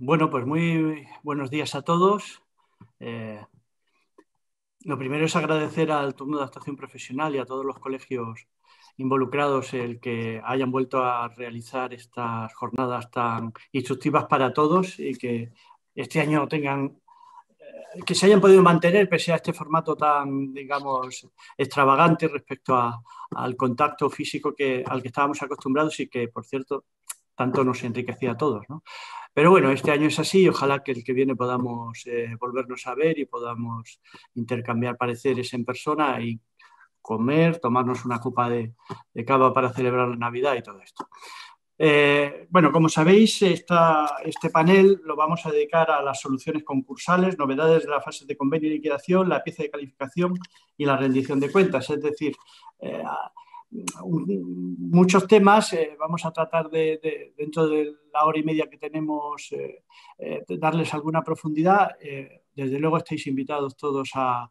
Bueno, pues muy buenos días a todos. Eh, lo primero es agradecer al turno de adaptación profesional y a todos los colegios involucrados el que hayan vuelto a realizar estas jornadas tan instructivas para todos y que este año que se hayan podido mantener pese a este formato tan, digamos, extravagante respecto al contacto físico al que estábamos acostumbrados y que, por cierto, tanto nos enriquecía a todos, ¿no? Pero bueno, este año es así y ojalá que el que viene podamos volvernos a ver y podamos intercambiar pareceres en persona y comer, tomarnos una copa de cava para celebrar la Navidad y todo esto. Bueno, como sabéis, este panel lo vamos a dedicar a las soluciones concursales, novedades de la fase de convenio y liquidación, la pieza de calificación y la rendición de cuentas. Es decir, eh, muchos temas. Vamos a tratar dentro de la hora y media que tenemos, de darles alguna profundidad. Desde luego estáis invitados todos a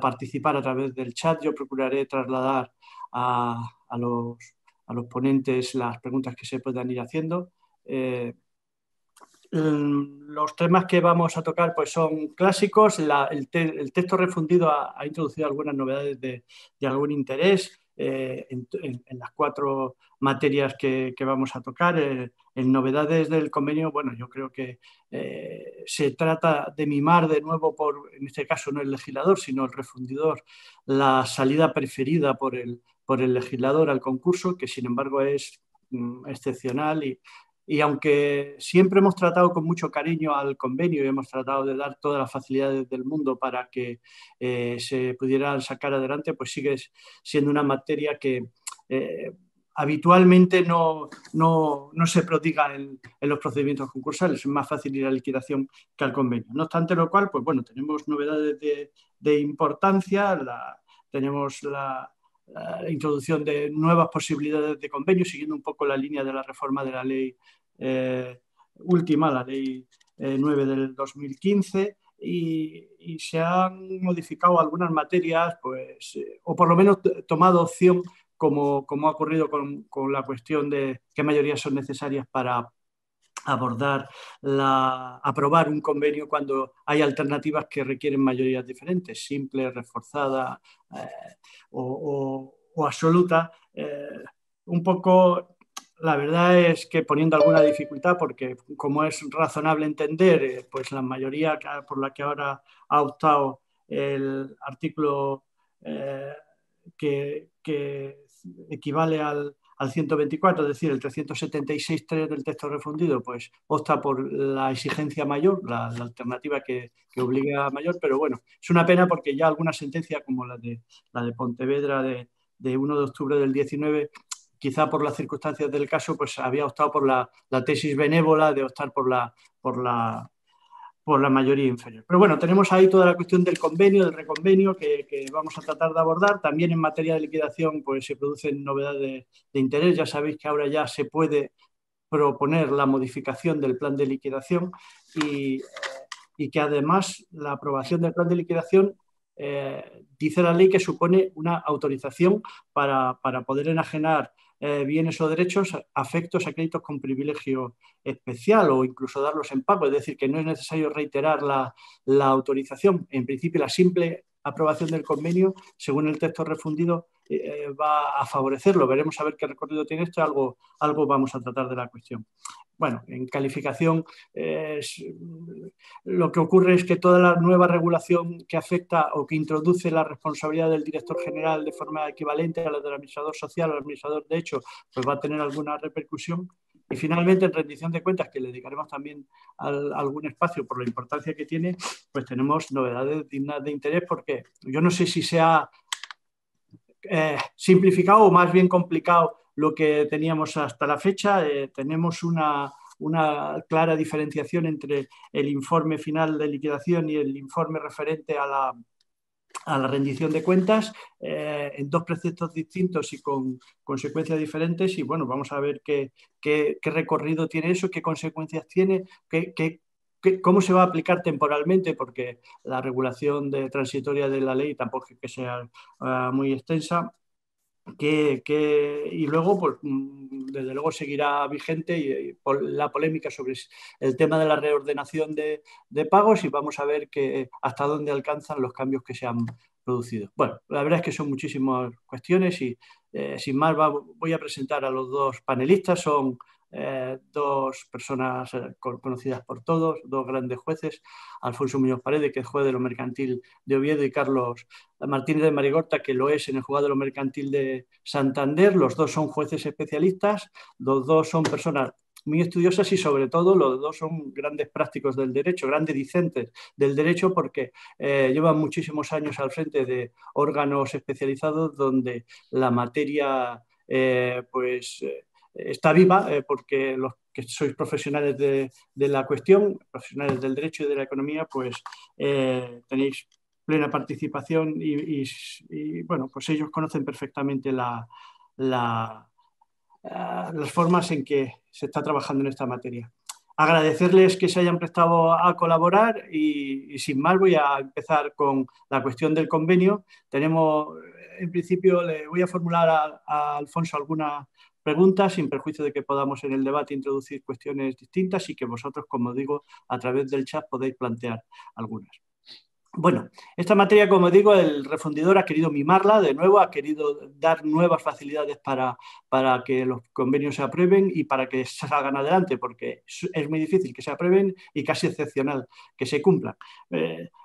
participar a través del chat. Yo procuraré trasladar a los ponentes las preguntas que se puedan ir haciendo. Los temas que vamos a tocar pues son clásicos. El texto refundido ha introducido algunas novedades de algún interés en las cuatro materias que vamos a tocar. En novedades del convenio, bueno, yo creo que se trata de mimar de nuevo en este caso no el legislador, sino el refundidor, la salida preferida por el legislador al concurso, que sin embargo es excepcional y aunque siempre hemos tratado con mucho cariño al convenio y hemos tratado de dar todas las facilidades del mundo para que se pudieran sacar adelante, pues sigue siendo una materia que habitualmente no se prodiga en los procedimientos concursales. Es más fácil ir a liquidación que al convenio. No obstante lo cual, pues bueno, tenemos novedades de importancia, tenemos la introducción de nuevas posibilidades de convenio, siguiendo un poco la línea de la reforma de la ley última, la ley 9 del 2015, y se han modificado algunas materias, pues, o por lo menos tomado opción, como ha ocurrido con la cuestión de qué mayorías son necesarias para aprobar un convenio cuando hay alternativas que requieren mayorías diferentes, simple, reforzada o absoluta. Un poco, la verdad es que poniendo alguna dificultad, porque como es razonable entender, pues la mayoría por la que ahora ha optado el artículo que equivale al 124, es decir, el 376.3 del texto refundido, pues opta por la exigencia mayor, la alternativa que obliga a mayor, pero bueno, es una pena porque ya alguna sentencia como la de Pontevedra de 1 de octubre del 19, quizá por las circunstancias del caso, pues había optado por la tesis benévola de optar por la mayoría inferior. Pero bueno, tenemos ahí toda la cuestión del convenio, del reconvenio, que vamos a tratar de abordar. También en materia de liquidación pues se producen novedades de interés. Ya sabéis que ahora ya se puede proponer la modificación del plan de liquidación y que además la aprobación del plan de liquidación dice la ley que supone una autorización para poder enajenar bienes o derechos afectos a créditos con privilegio especial o incluso darlos en pago. Es decir, que no es necesario reiterar la autorización. En principio, la simple aprobación del convenio, según el texto refundido, va a favorecerlo. Veremos a ver qué recorrido tiene esto. Algo vamos a tratar de la cuestión. Bueno, en calificación lo que ocurre es que toda la nueva regulación que afecta o que introduce la responsabilidad del director general de forma equivalente a la del administrador social o al administrador de hecho, pues va a tener alguna repercusión. Y finalmente, en rendición de cuentas, que le dedicaremos también algún espacio por la importancia que tiene, pues tenemos novedades dignas de interés porque yo no sé si se ha simplificado o más bien complicado lo que teníamos hasta la fecha. Tenemos una clara diferenciación entre el informe final de liquidación y el informe referente a la rendición de cuentas en dos preceptos distintos y con consecuencias diferentes. Y bueno, vamos a ver qué recorrido tiene eso, qué consecuencias tiene, cómo se va a aplicar temporalmente, porque la regulación transitoria de la ley tampoco es que sea muy extensa. Y luego, pues, desde luego seguirá vigente y la polémica sobre el tema de la reordenación de pagos y vamos a ver hasta dónde alcanzan los cambios que se han producido. Bueno, la verdad es que son muchísimas cuestiones y sin más voy a presentar a los dos panelistas. Son dos personas conocidas por todos, dos grandes jueces, Alfonso Muñoz Paredes, que es juez de lo mercantil de Oviedo, y Carlos Martínez de Marigorta, que lo es en el juzgado de lo mercantil de Santander. Los dos son jueces especialistas, los dos son personas muy estudiosas y sobre todo los dos son grandes prácticos del derecho, grandes discentes del derecho, porque llevan muchísimos años al frente de órganos especializados donde la materia está viva, porque los que sois profesionales de la cuestión, profesionales del derecho y de la economía, pues tenéis plena participación y, bueno, pues ellos conocen perfectamente las formas en que se está trabajando en esta materia. Agradecerles que se hayan prestado a colaborar y sin más voy a empezar con la cuestión del convenio. Tenemos, en principio, le voy a formular a Alfonso algunas preguntas sin perjuicio de que podamos en el debate introducir cuestiones distintas y que vosotros, como digo, a través del chat podéis plantear algunas. Bueno, esta materia, como digo, el refundidor ha querido mimarla de nuevo, ha querido dar nuevas facilidades para que los convenios se aprueben y para que salgan adelante, porque es muy difícil que se aprueben y casi excepcional que se cumplan.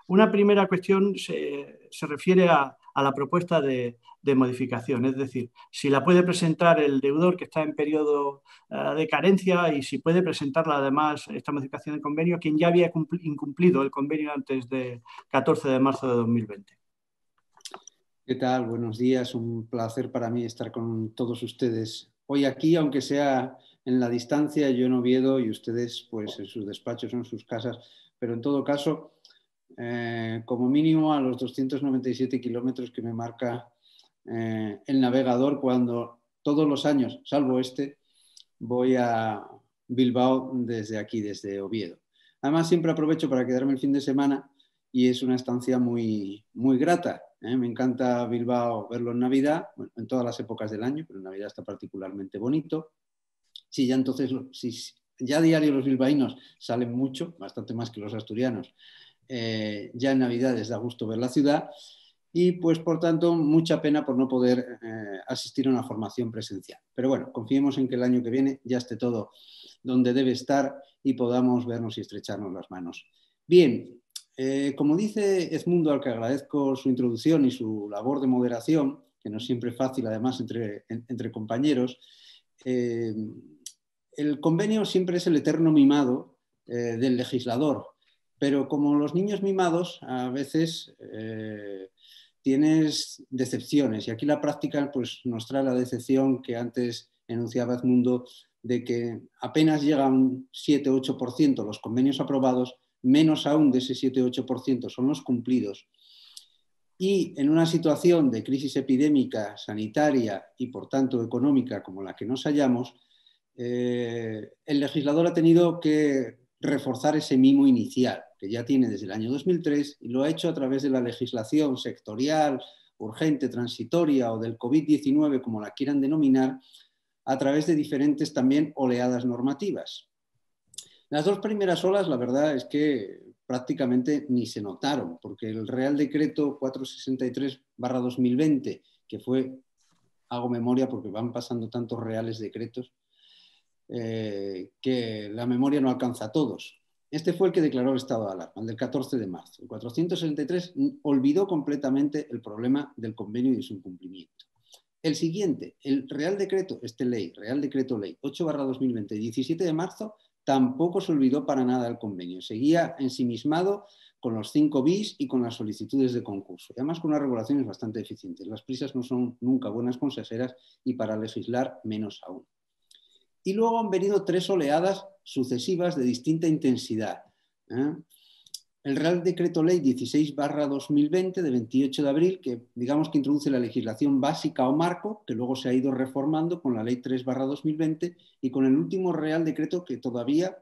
Una primera cuestión se refiere a la propuesta de modificación, es decir, si la puede presentar el deudor que está en periodo de carencia y si puede presentarla además esta modificación de convenio quien ya había incumplido el convenio antes de 14 de marzo de 2020. ¿Qué tal? Buenos días. Un placer para mí estar con todos ustedes hoy aquí, aunque sea en la distancia, yo en Oviedo y ustedes pues en sus despachos o en sus casas, pero en todo caso, como mínimo a los 297 kilómetros que me marca el navegador cuando todos los años, salvo este, voy a Bilbao desde aquí, desde Oviedo. Además, siempre aprovecho para quedarme el fin de semana y es una estancia muy, muy grata. Me encanta Bilbao verlo en Navidad, bueno, en todas las épocas del año, pero en Navidad está particularmente bonito. Si ya entonces, si ya a diario los bilbaínos salen mucho, bastante más que los asturianos, ya en Navidades da gusto ver la ciudad y pues por tanto mucha pena por no poder asistir a una formación presencial. Pero bueno, confiemos en que el año que viene ya esté todo donde debe estar y podamos vernos y estrecharnos las manos. Bien, como dice Edmundo, al que agradezco su introducción y su labor de moderación, que no es siempre fácil además entre compañeros, el convenio siempre es el eterno mimado del legislador, pero como los niños mimados a veces tienes decepciones y aquí la práctica pues, nos trae la decepción que antes enunciaba Edmundo de que apenas llega a un 7-8% los convenios aprobados, menos aún de ese 7-8% son los cumplidos. Y en una situación de crisis epidémica, sanitaria y por tanto económica como la que nos hallamos, el legislador ha tenido que reforzar ese mimo inicial que ya tiene desde el año 2003 y lo ha hecho a través de la legislación sectorial, urgente, transitoria o del COVID-19, como la quieran denominar, a través de diferentes también oleadas normativas. Las dos primeras olas, la verdad es que prácticamente ni se notaron, porque el Real Decreto 463/2020, que fue, hago memoria porque van pasando tantos reales decretos, que la memoria no alcanza a todos. Este fue el que declaró el estado de alarma, el del 14 de marzo. El 463 olvidó completamente el problema del convenio y de su incumplimiento. El siguiente, el Real Decreto, Real Decreto Ley 8/2020, 17 de marzo, tampoco se olvidó para nada el convenio. Seguía ensimismado con los 5 bis y con las solicitudes de concurso. Y además con unas regulaciones bastante eficientes. Las prisas no son nunca buenas consejeras y para legislar menos aún. Y luego han venido 3 oleadas sucesivas de distinta intensidad. El Real Decreto Ley 16/2020 de 28 de abril, que digamos que introduce la legislación básica o marco, que luego se ha ido reformando con la Ley 3/2020 y con el último Real Decreto que todavía,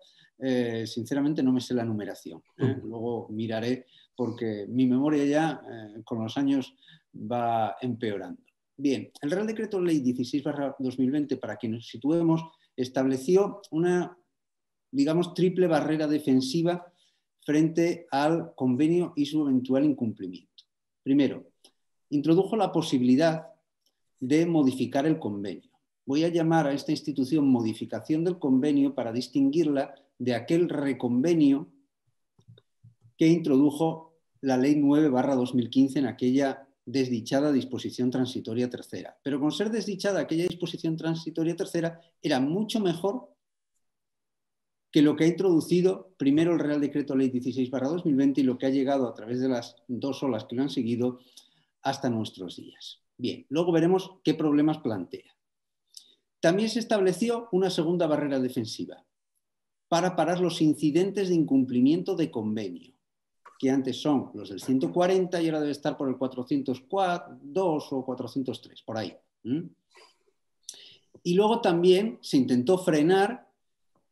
sinceramente, no me sé la numeración. Luego miraré porque mi memoria ya con los años va empeorando. Bien, el Real Decreto Ley 16/2020, para que nos situemos, estableció una, digamos, triple barrera defensiva frente al convenio y su eventual incumplimiento. Primero, introdujo la posibilidad de modificar el convenio. Voy a llamar a esta institución modificación del convenio para distinguirla de aquel reconvenio que introdujo la Ley 9/2015 en aquella desdichada disposición transitoria tercera. Pero con ser desdichada aquella disposición transitoria tercera era mucho mejor que lo que ha introducido primero el Real Decreto Ley 16/2020 y lo que ha llegado a través de las dos olas que lo han seguido hasta nuestros días. Bien, luego veremos qué problemas plantea. También se estableció una segunda barrera defensiva para parar los incidentes de incumplimiento de convenio, que antes son los del 140 y ahora debe estar por el 402 o 403, por ahí. Y luego también se intentó frenar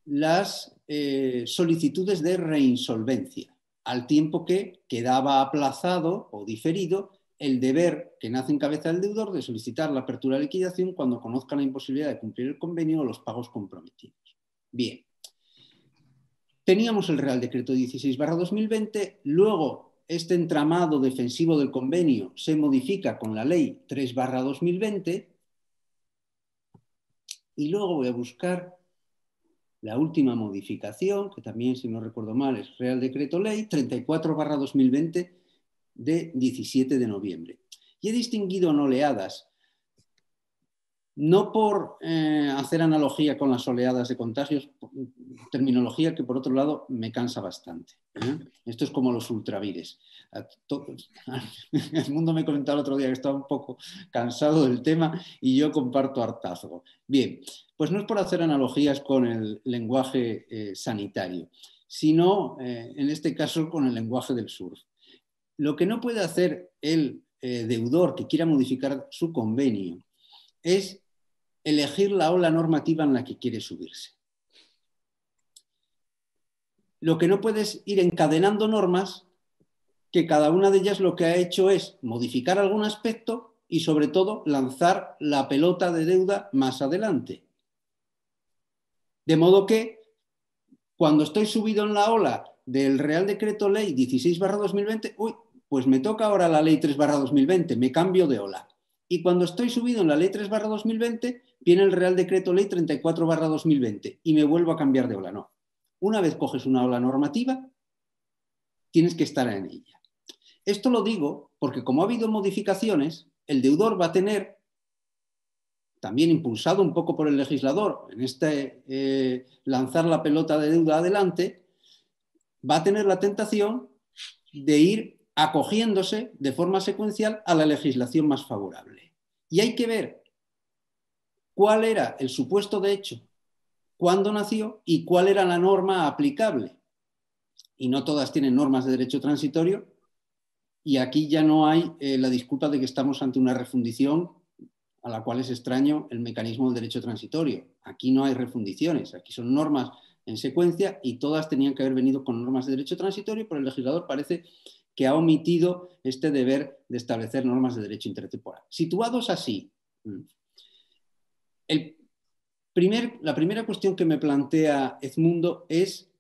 las solicitudes de reinsolvencia, al tiempo que quedaba aplazado o diferido el deber que nace en cabeza del deudor de solicitar la apertura de liquidación cuando conozca la imposibilidad de cumplir el convenio o los pagos comprometidos. Bien. Teníamos el Real Decreto 16/2020, luego este entramado defensivo del convenio se modifica con la Ley 3/2020 y luego voy a buscar la última modificación, que también, si no recuerdo mal, es Real Decreto Ley 34/2020 de 17 de noviembre. Y he distinguido en oleadas, no por hacer analogía con las oleadas de contagios, terminología que por otro lado me cansa bastante. Esto es como los ultravires. El mundo me comentaba el otro día que estaba un poco cansado del tema y yo comparto hartazgo. Bien, pues no es por hacer analogías con el lenguaje sanitario, sino en este caso con el lenguaje del surf. Lo que no puede hacer el deudor que quiera modificar su convenio es elegir la ola normativa en la que quiere subirse. Lo que no puede es ir encadenando normas que cada una de ellas lo que ha hecho es modificar algún aspecto y sobre todo lanzar la pelota de deuda más adelante. De modo que cuando estoy subido en la ola del Real Decreto Ley 16/2020, pues me toca ahora la Ley 3/2020, me cambio de ola. Y cuando estoy subido en la Ley 3/2020, viene el Real Decreto Ley 34/2020 y me vuelvo a cambiar de ola. No. Una vez coges una ola normativa, tienes que estar en ella. Esto lo digo porque como ha habido modificaciones, el deudor va a tener, también impulsado un poco por el legislador, en este lanzar la pelota de deuda adelante, va a tener la tentación de ir acogiéndose de forma secuencial a la legislación más favorable. Y hay que ver cuál era el supuesto de hecho, cuándo nació y cuál era la norma aplicable. Y no todas tienen normas de derecho transitorio y aquí ya no hay la disculpa de que estamos ante una refundición a la cual es extraño el mecanismo del derecho transitorio. Aquí no hay refundiciones, aquí son normas en secuencia y todas tenían que haber venido con normas de derecho transitorio, pero el legislador parece que ha omitido este deber de establecer normas de derecho intertemporal. Situados así, la primera cuestión que me plantea Edmundo es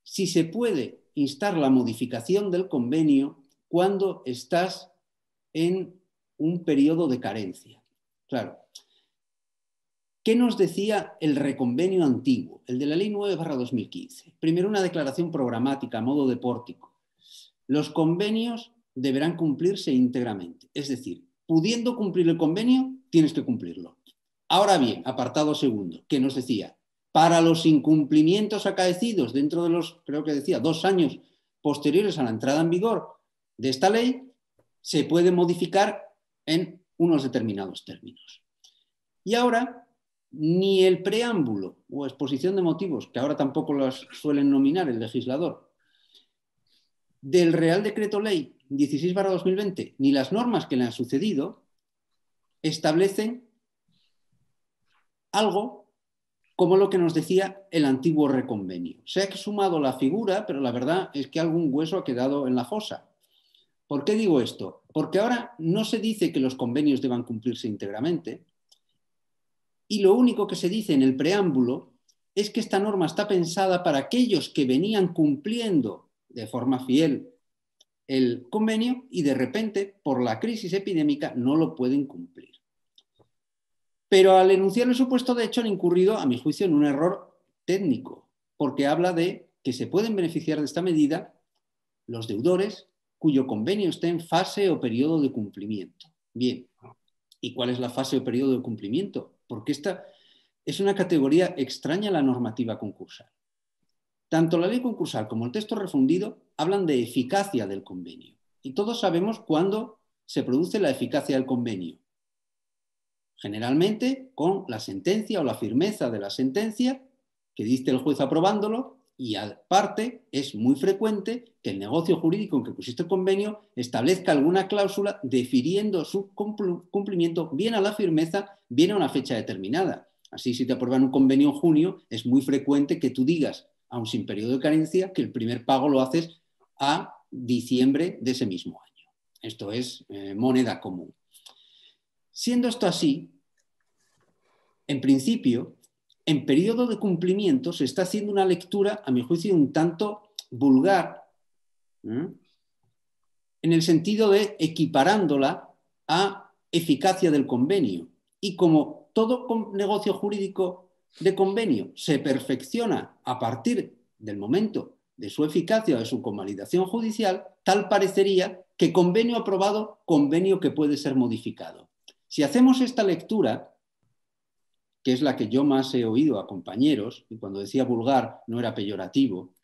si se puede instar la modificación del convenio cuando estás en un periodo de carencia. Claro. ¿Qué nos decía el reconvenio antiguo, el de la Ley 9/2015? Primero, una declaración programática a modo de pórtico. Los convenios deberán cumplirse íntegramente. Es decir, pudiendo cumplir el convenio, tienes que cumplirlo. Ahora bien, apartado segundo, ¿qué nos decía? Para los incumplimientos acaecidos dentro de los, creo que decía, 2 años posteriores a la entrada en vigor de esta ley, se puede modificar en unos determinados términos. Y ahora, ni el preámbulo o exposición de motivos, que ahora tampoco las suelen nominar el legislador, del Real Decreto Ley 16/2020, ni las normas que le han sucedido, establecen algo como lo que nos decía el antiguo reconvenio. Se ha sumado la figura, pero la verdad es que algún hueso ha quedado en la fosa. ¿Por qué digo esto? Porque ahora no se dice que los convenios deban cumplirse íntegramente y lo único que se dice en el preámbulo es que esta norma está pensada para aquellos que venían cumpliendo de forma fiel el convenio y de repente, por la crisis epidémica, no lo pueden cumplir. Pero al enunciar el supuesto de hecho han incurrido, a mi juicio, en un error técnico, porque habla de que se pueden beneficiar de esta medida los deudores cuyo convenio esté en fase o periodo de cumplimiento. Bien, ¿y cuál es la fase o periodo de cumplimiento? Porque esta es una categoría extraña a la normativa concursal. Tanto la ley concursal como el texto refundido hablan de eficacia del convenio. Y todos sabemos cuándo se produce la eficacia del convenio. Generalmente con la sentencia o la firmeza de la sentencia que dicte el juez aprobándolo, y aparte es muy frecuente que el negocio jurídico en que consiste el convenio establezca alguna cláusula defiriendo su cumplimiento bien a la firmeza, bien a una fecha determinada. Así, si te aprueban un convenio en junio, es muy frecuente que tú digas, aun sin periodo de carencia, que el primer pago lo haces a diciembre de ese mismo año. Esto es moneda común. Siendo esto así, en principio, en periodo de cumplimiento se está haciendo una lectura, a mi juicio, un tanto vulgar, en el sentido de equiparándola a eficacia del convenio. Y como todo negocio jurídico de convenio se perfecciona a partir del momento de su eficacia o de su convalidación judicial, tal parecería que convenio aprobado, convenio que puede ser modificado. Si hacemos esta lectura, que es la que yo más he oído a compañeros, y cuando decía vulgar no era peyorativo,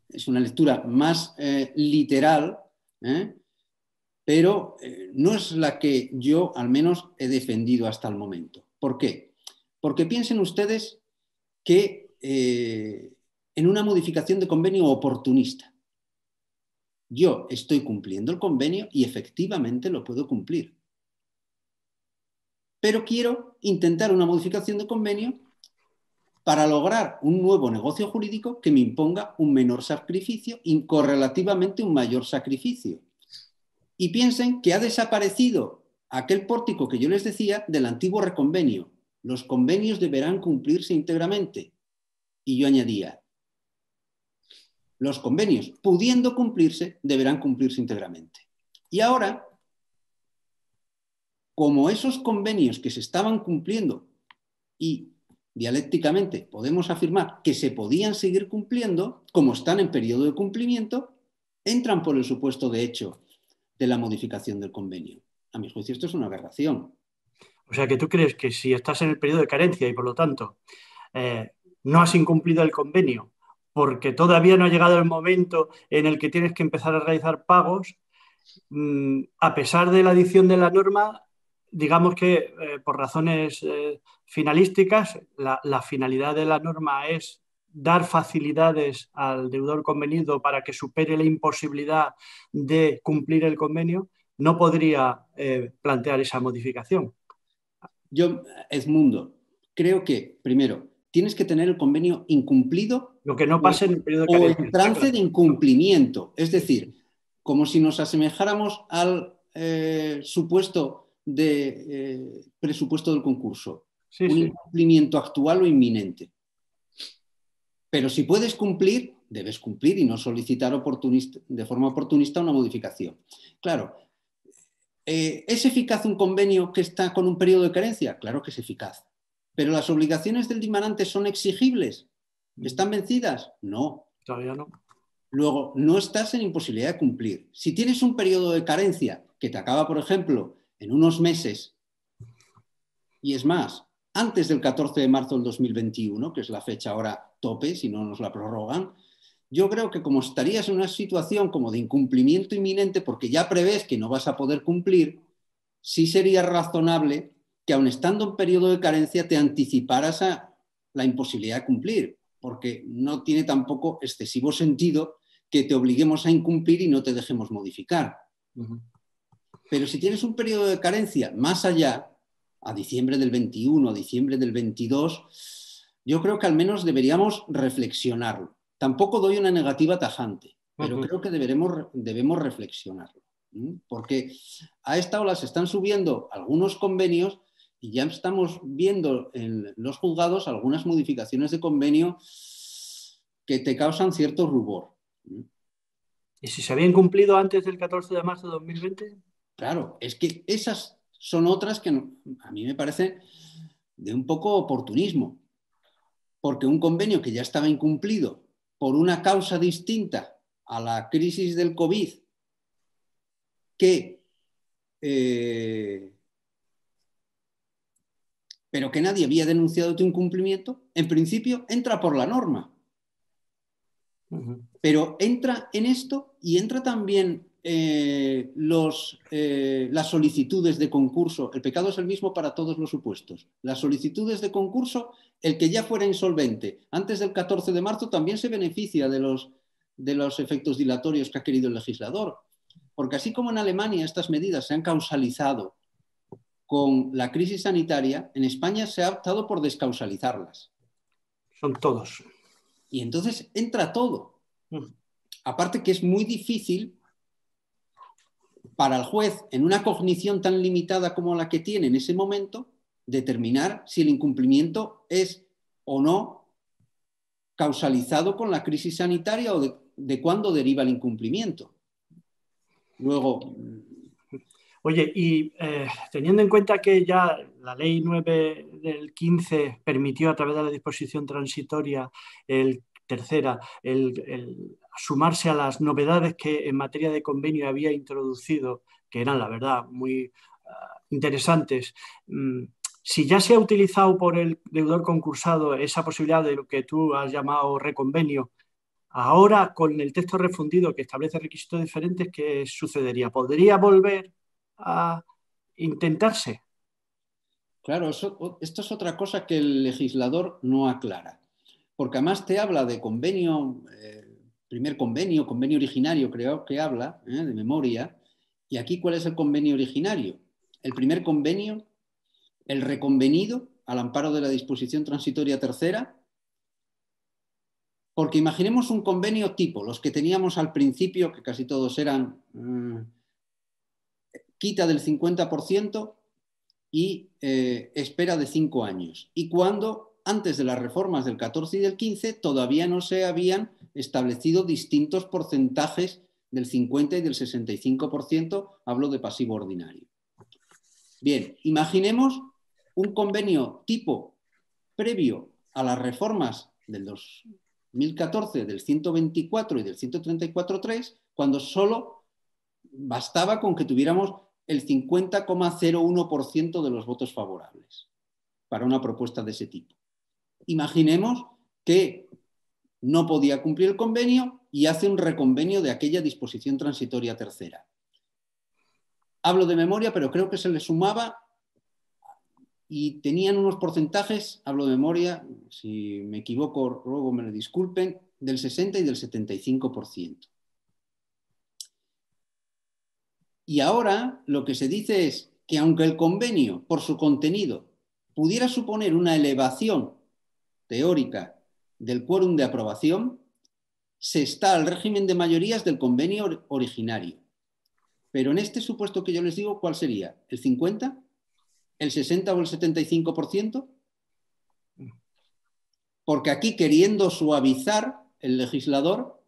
es una lectura más literal, pero no es la que yo al menos he defendido hasta el momento. ¿Por qué? Porque piensen ustedes que en una modificación de convenio oportunista, yo estoy cumpliendo el convenio y efectivamente lo puedo cumplir. Pero quiero intentar una modificación de convenio para lograr un nuevo negocio jurídico que me imponga un menor sacrificio y correlativamente un mayor sacrificio. Y piensen que ha desaparecido aquel pórtico que yo les decía del antiguo reconvenio. Los convenios deberán cumplirse íntegramente. Y yo añadía, los convenios, pudiendo cumplirse, deberán cumplirse íntegramente. Y ahora, como esos convenios que se estaban cumpliendo y dialécticamente podemos afirmar que se podían seguir cumpliendo, como están en periodo de cumplimiento, entran por el supuesto de hecho de la modificación del convenio. A mi juicio esto es una aberración. O sea que tú crees que si estás en el periodo de carencia y por lo tanto no has incumplido el convenio porque todavía no ha llegado el momento en el que tienes que empezar a realizar pagos, a pesar de la adición de la norma, digamos que por razones finalísticas, la finalidad de la norma es dar facilidades al deudor convenido para que supere la imposibilidad de cumplir el convenio, no podría plantear esa modificación. Yo, Edmundo, creo que, primero, tienes que tener el convenio incumplido Lo que no pase en el periodo de o carencia. en trance de incumplimiento. Es decir, como si nos asemejáramos al supuesto de presupuesto del concurso. Sí, Un sí. incumplimiento actual o inminente. Pero si puedes cumplir, debes cumplir y no solicitar de forma oportunista una modificación. Claro, ¿es eficaz un convenio que está con un periodo de carencia? Claro que es eficaz. ¿Pero las obligaciones del dimandante son exigibles? ¿Están vencidas? No. Todavía no. Luego, no estás en imposibilidad de cumplir. Si tienes un periodo de carencia que te acaba, por ejemplo, en unos meses, y es más, antes del 14 de marzo del 2021, que es la fecha ahora tope, si no nos la prorrogan, yo creo que como estarías en una situación como de incumplimiento inminente porque ya prevés que no vas a poder cumplir, sí sería razonable que aun estando en periodo de carencia te anticiparas a la imposibilidad de cumplir, porque no tiene tampoco excesivo sentido que te obliguemos a incumplir y no te dejemos modificar. Pero si tienes un periodo de carencia más allá, a diciembre del 21, a diciembre del 22, yo creo que al menos deberíamos reflexionarlo. Tampoco doy una negativa tajante, pero creo que debemos reflexionarlo, porque a esta ola se están subiendo algunos convenios y ya estamos viendo en los juzgados algunas modificaciones de convenio que te causan cierto rubor. ¿Y si se habían cumplido antes del 14 de marzo de 2020? Claro, es que esas son otras que a mí me parecen de un poco oportunismo, porque un convenio que ya estaba incumplido por una causa distinta a la crisis del COVID, pero que nadie había denunciado tu incumplimiento, en principio entra por la norma. Pero entra en esto y entra también las solicitudes de concurso. El pecado es el mismo para todos los supuestos. Las solicitudes de concurso, el que ya fuera insolvente antes del 14 de marzo también se beneficia de los efectos dilatorios que ha querido el legislador. Porque así como en Alemania estas medidas se han causalizado con la crisis sanitaria, en España se ha optado por descausalizarlas. Son todos. Y entonces entra todo. Aparte que es muy difícil para el juez, en una cognición tan limitada como la que tiene en ese momento, determinar si el incumplimiento es o no causalizado con la crisis sanitaria o de cuándo deriva el incumplimiento. Luego... Oye, y teniendo en cuenta que ya la Ley 9 del 15 permitió a través de la disposición transitoria tercera el sumarse a las novedades que en materia de convenio había introducido, que eran, la verdad, muy interesantes. Si ya se ha utilizado por el deudor concursado esa posibilidad de lo que tú has llamado reconvenio, ahora con el texto refundido que establece requisitos diferentes, ¿qué sucedería? ¿Podría volver a intentarse? Claro, esto es otra cosa que el legislador no aclara, porque además te habla de convenio, primer convenio originario, creo que habla, de memoria, y aquí ¿cuál es el convenio originario? El primer convenio, el reconvenido al amparo de la disposición transitoria tercera, porque imaginemos un convenio tipo, los que teníamos al principio, que casi todos eran quita del 50%, y espera de 5 años. Y cuando, antes de las reformas del 14 y del 15, todavía no se habían establecido distintos porcentajes del 50 y del 65%, hablo de pasivo ordinario. Bien, imaginemos un convenio tipo previo a las reformas del 2014, del 124 y del 134.3, cuando solo bastaba con que tuviéramos el 50,01% de los votos favorables para una propuesta de ese tipo. Imaginemos que no podía cumplir el convenio y hace un reconvenio de aquella disposición transitoria tercera. Hablo de memoria, pero creo que se le sumaba y tenían unos porcentajes, hablo de memoria, si me equivoco, luego me lo disculpen, del 60 y del 75%. Y ahora lo que se dice es que aunque el convenio, por su contenido, pudiera suponer una elevación teórica del quórum de aprobación, se está al régimen de mayorías del convenio originario. Pero en este supuesto que yo les digo, ¿cuál sería? ¿El 50%? ¿El 60% o el 75%? Porque aquí, queriendo suavizar el legislador,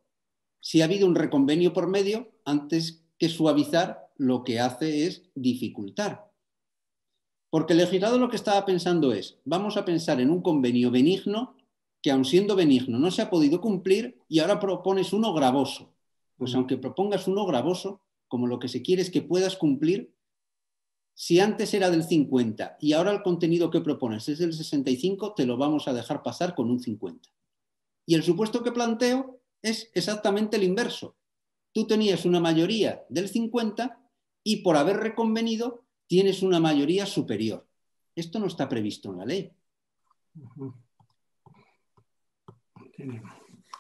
si ha habido un reconvenio por medio, antes que suavizar, lo que hace es dificultar. Porque el legislador lo que estaba pensando es, vamos a pensar en un convenio benigno que aun siendo benigno no se ha podido cumplir y ahora propones uno gravoso. Pues aunque propongas uno gravoso, como lo que se quiere es que puedas cumplir, si antes era del 50 y ahora el contenido que propones es del 65, te lo vamos a dejar pasar con un 50. Y el supuesto que planteo es exactamente el inverso. Tú tenías una mayoría del 50 y por haber reconvenido tienes una mayoría superior. Esto no está previsto en la ley.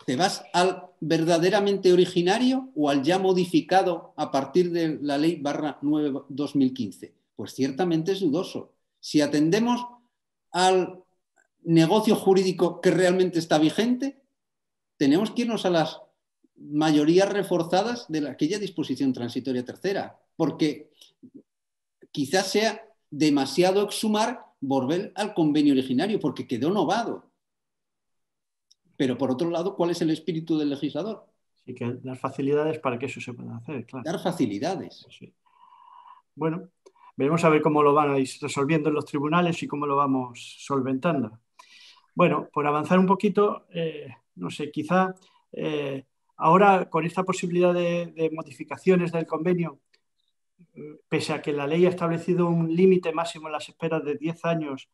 ¿Te vas al verdaderamente originario o al ya modificado a partir de la ley /9/2015? Pues ciertamente es dudoso. Si atendemos al negocio jurídico que realmente está vigente, tenemos que irnos a las mayorías reforzadas de aquella disposición transitoria tercera, porque quizás sea demasiado exhumar volver al convenio originario, porque quedó novado. Pero por otro lado, ¿cuál es el espíritu del legislador? Sí, que las facilidades para que eso se pueda hacer, claro. Dar facilidades. Sí. Bueno, veremos a ver cómo lo van a ir resolviendo en los tribunales y cómo lo vamos solventando. Bueno, por avanzar un poquito, no sé, quizá ahora con esta posibilidad de modificaciones del convenio, pese a que la ley ha establecido un límite máximo en las esperas de 10 años,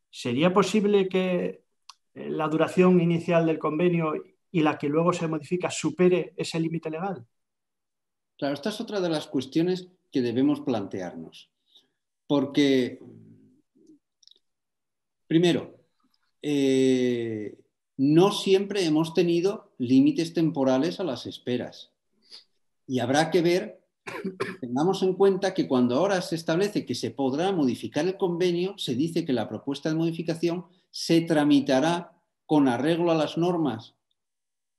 ¿sería posible que la duración inicial del convenio y la que luego se modifica supere ese límite legal? Claro, esta es otra de las cuestiones que debemos plantearnos. Porque, primero, no siempre hemos tenido límites temporales a las esperas. Y habrá que ver, tengamos en cuenta que cuando ahora se establece que se podrá modificar el convenio, se dice que la propuesta de modificación se tramitará con arreglo a las normas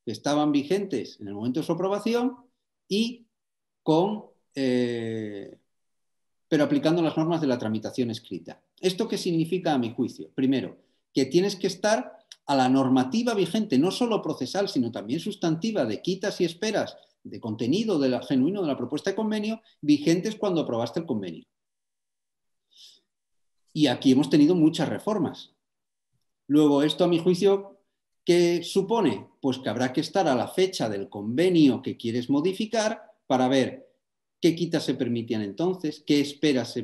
que estaban vigentes en el momento de su aprobación y pero aplicando las normas de la tramitación escrita. ¿Esto qué significa a mi juicio? Primero, que tienes que estar a la normativa vigente, no solo procesal, sino también sustantiva, de quitas y esperas, de contenido genuino de la propuesta de convenio, vigentes cuando aprobaste el convenio. Y aquí hemos tenido muchas reformas. Luego, esto a mi juicio, ¿qué supone? Pues que habrá que estar a la fecha del convenio que quieres modificar para ver qué quitas se permitían entonces, qué esperas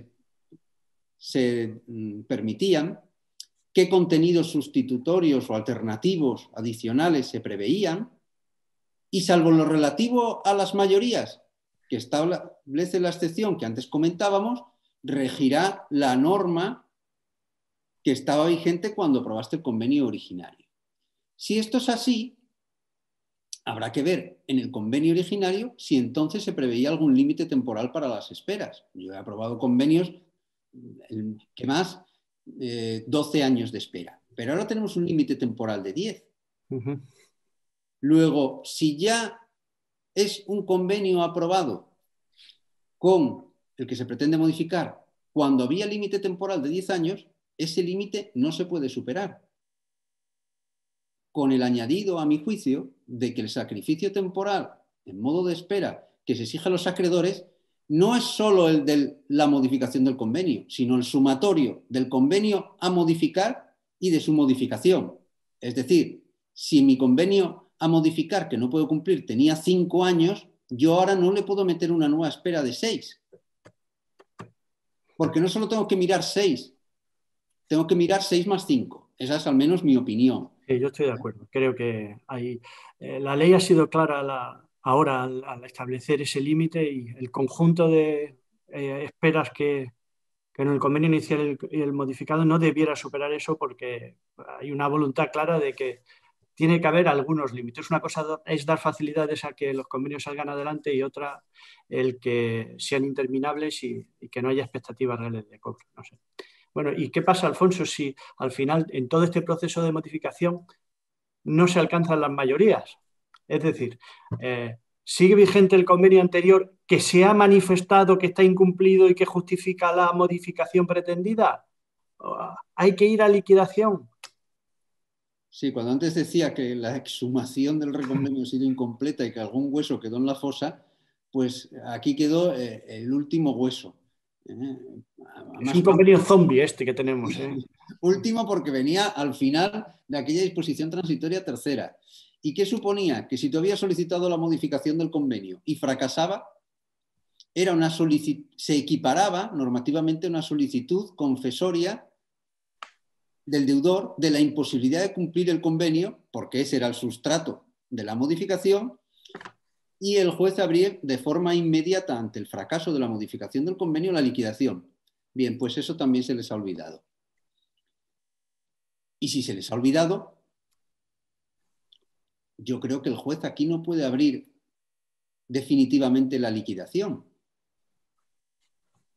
se permitían, qué contenidos sustitutorios o alternativos adicionales se preveían, y salvo lo relativo a las mayorías, que establece la excepción que antes comentábamos, regirá la norma que estaba vigente cuando aprobaste el convenio originario. Si esto es así, habrá que ver en el convenio originario si entonces se preveía algún límite temporal para las esperas. Yo he aprobado convenios, ¿qué más? 12 años de espera. Pero ahora tenemos un límite temporal de 10. Luego, si ya es un convenio aprobado con el que se pretende modificar cuando había límite temporal de 10 años, ese límite no se puede superar. Con el añadido, a mi juicio, de que el sacrificio temporal en modo de espera que se exige a los acreedores no es solo el de la modificación del convenio, sino el sumatorio del convenio a modificar y de su modificación. Es decir, si mi convenio a modificar, que no puedo cumplir, tenía 5 años, yo ahora no le puedo meter una nueva espera de 6. Porque no solo tengo que mirar 6, tengo que mirar 6 más 5. Esa es al menos mi opinión. Sí, yo estoy de acuerdo. Creo que la ley ha sido clara ahora al establecer ese límite y el conjunto de esperas que en el convenio inicial y el modificado no debiera superar eso porque hay una voluntad clara de que tiene que haber algunos límites. Una cosa es dar facilidades a que los convenios salgan adelante y otra el que sean interminables y que no haya expectativas reales de cobro. No sé. Bueno, ¿y qué pasa, Alfonso, si al final en todo este proceso de modificación no se alcanzan las mayorías? Es decir, ¿sigue vigente el convenio anterior que se ha manifestado que está incumplido y que justifica la modificación pretendida? ¿Hay que ir a liquidación? Sí, cuando antes decía que la exhumación del reconvenio ha sido incompleta y que algún hueso quedó en la fosa, pues aquí quedó el último hueso. Es un convenio zombie este que tenemos. Último porque venía al final de aquella disposición transitoria tercera. ¿Y qué suponía? Que si tú habías solicitado la modificación del convenio y fracasaba, se equiparaba normativamente a una solicitud confesoria del deudor de la imposibilidad de cumplir el convenio, porque ese era el sustrato de la modificación, y el juez abría de forma inmediata ante el fracaso de la modificación del convenio la liquidación. Bien, pues eso también se les ha olvidado. Y si se les ha olvidado, yo creo que el juez aquí no puede abrir definitivamente la liquidación.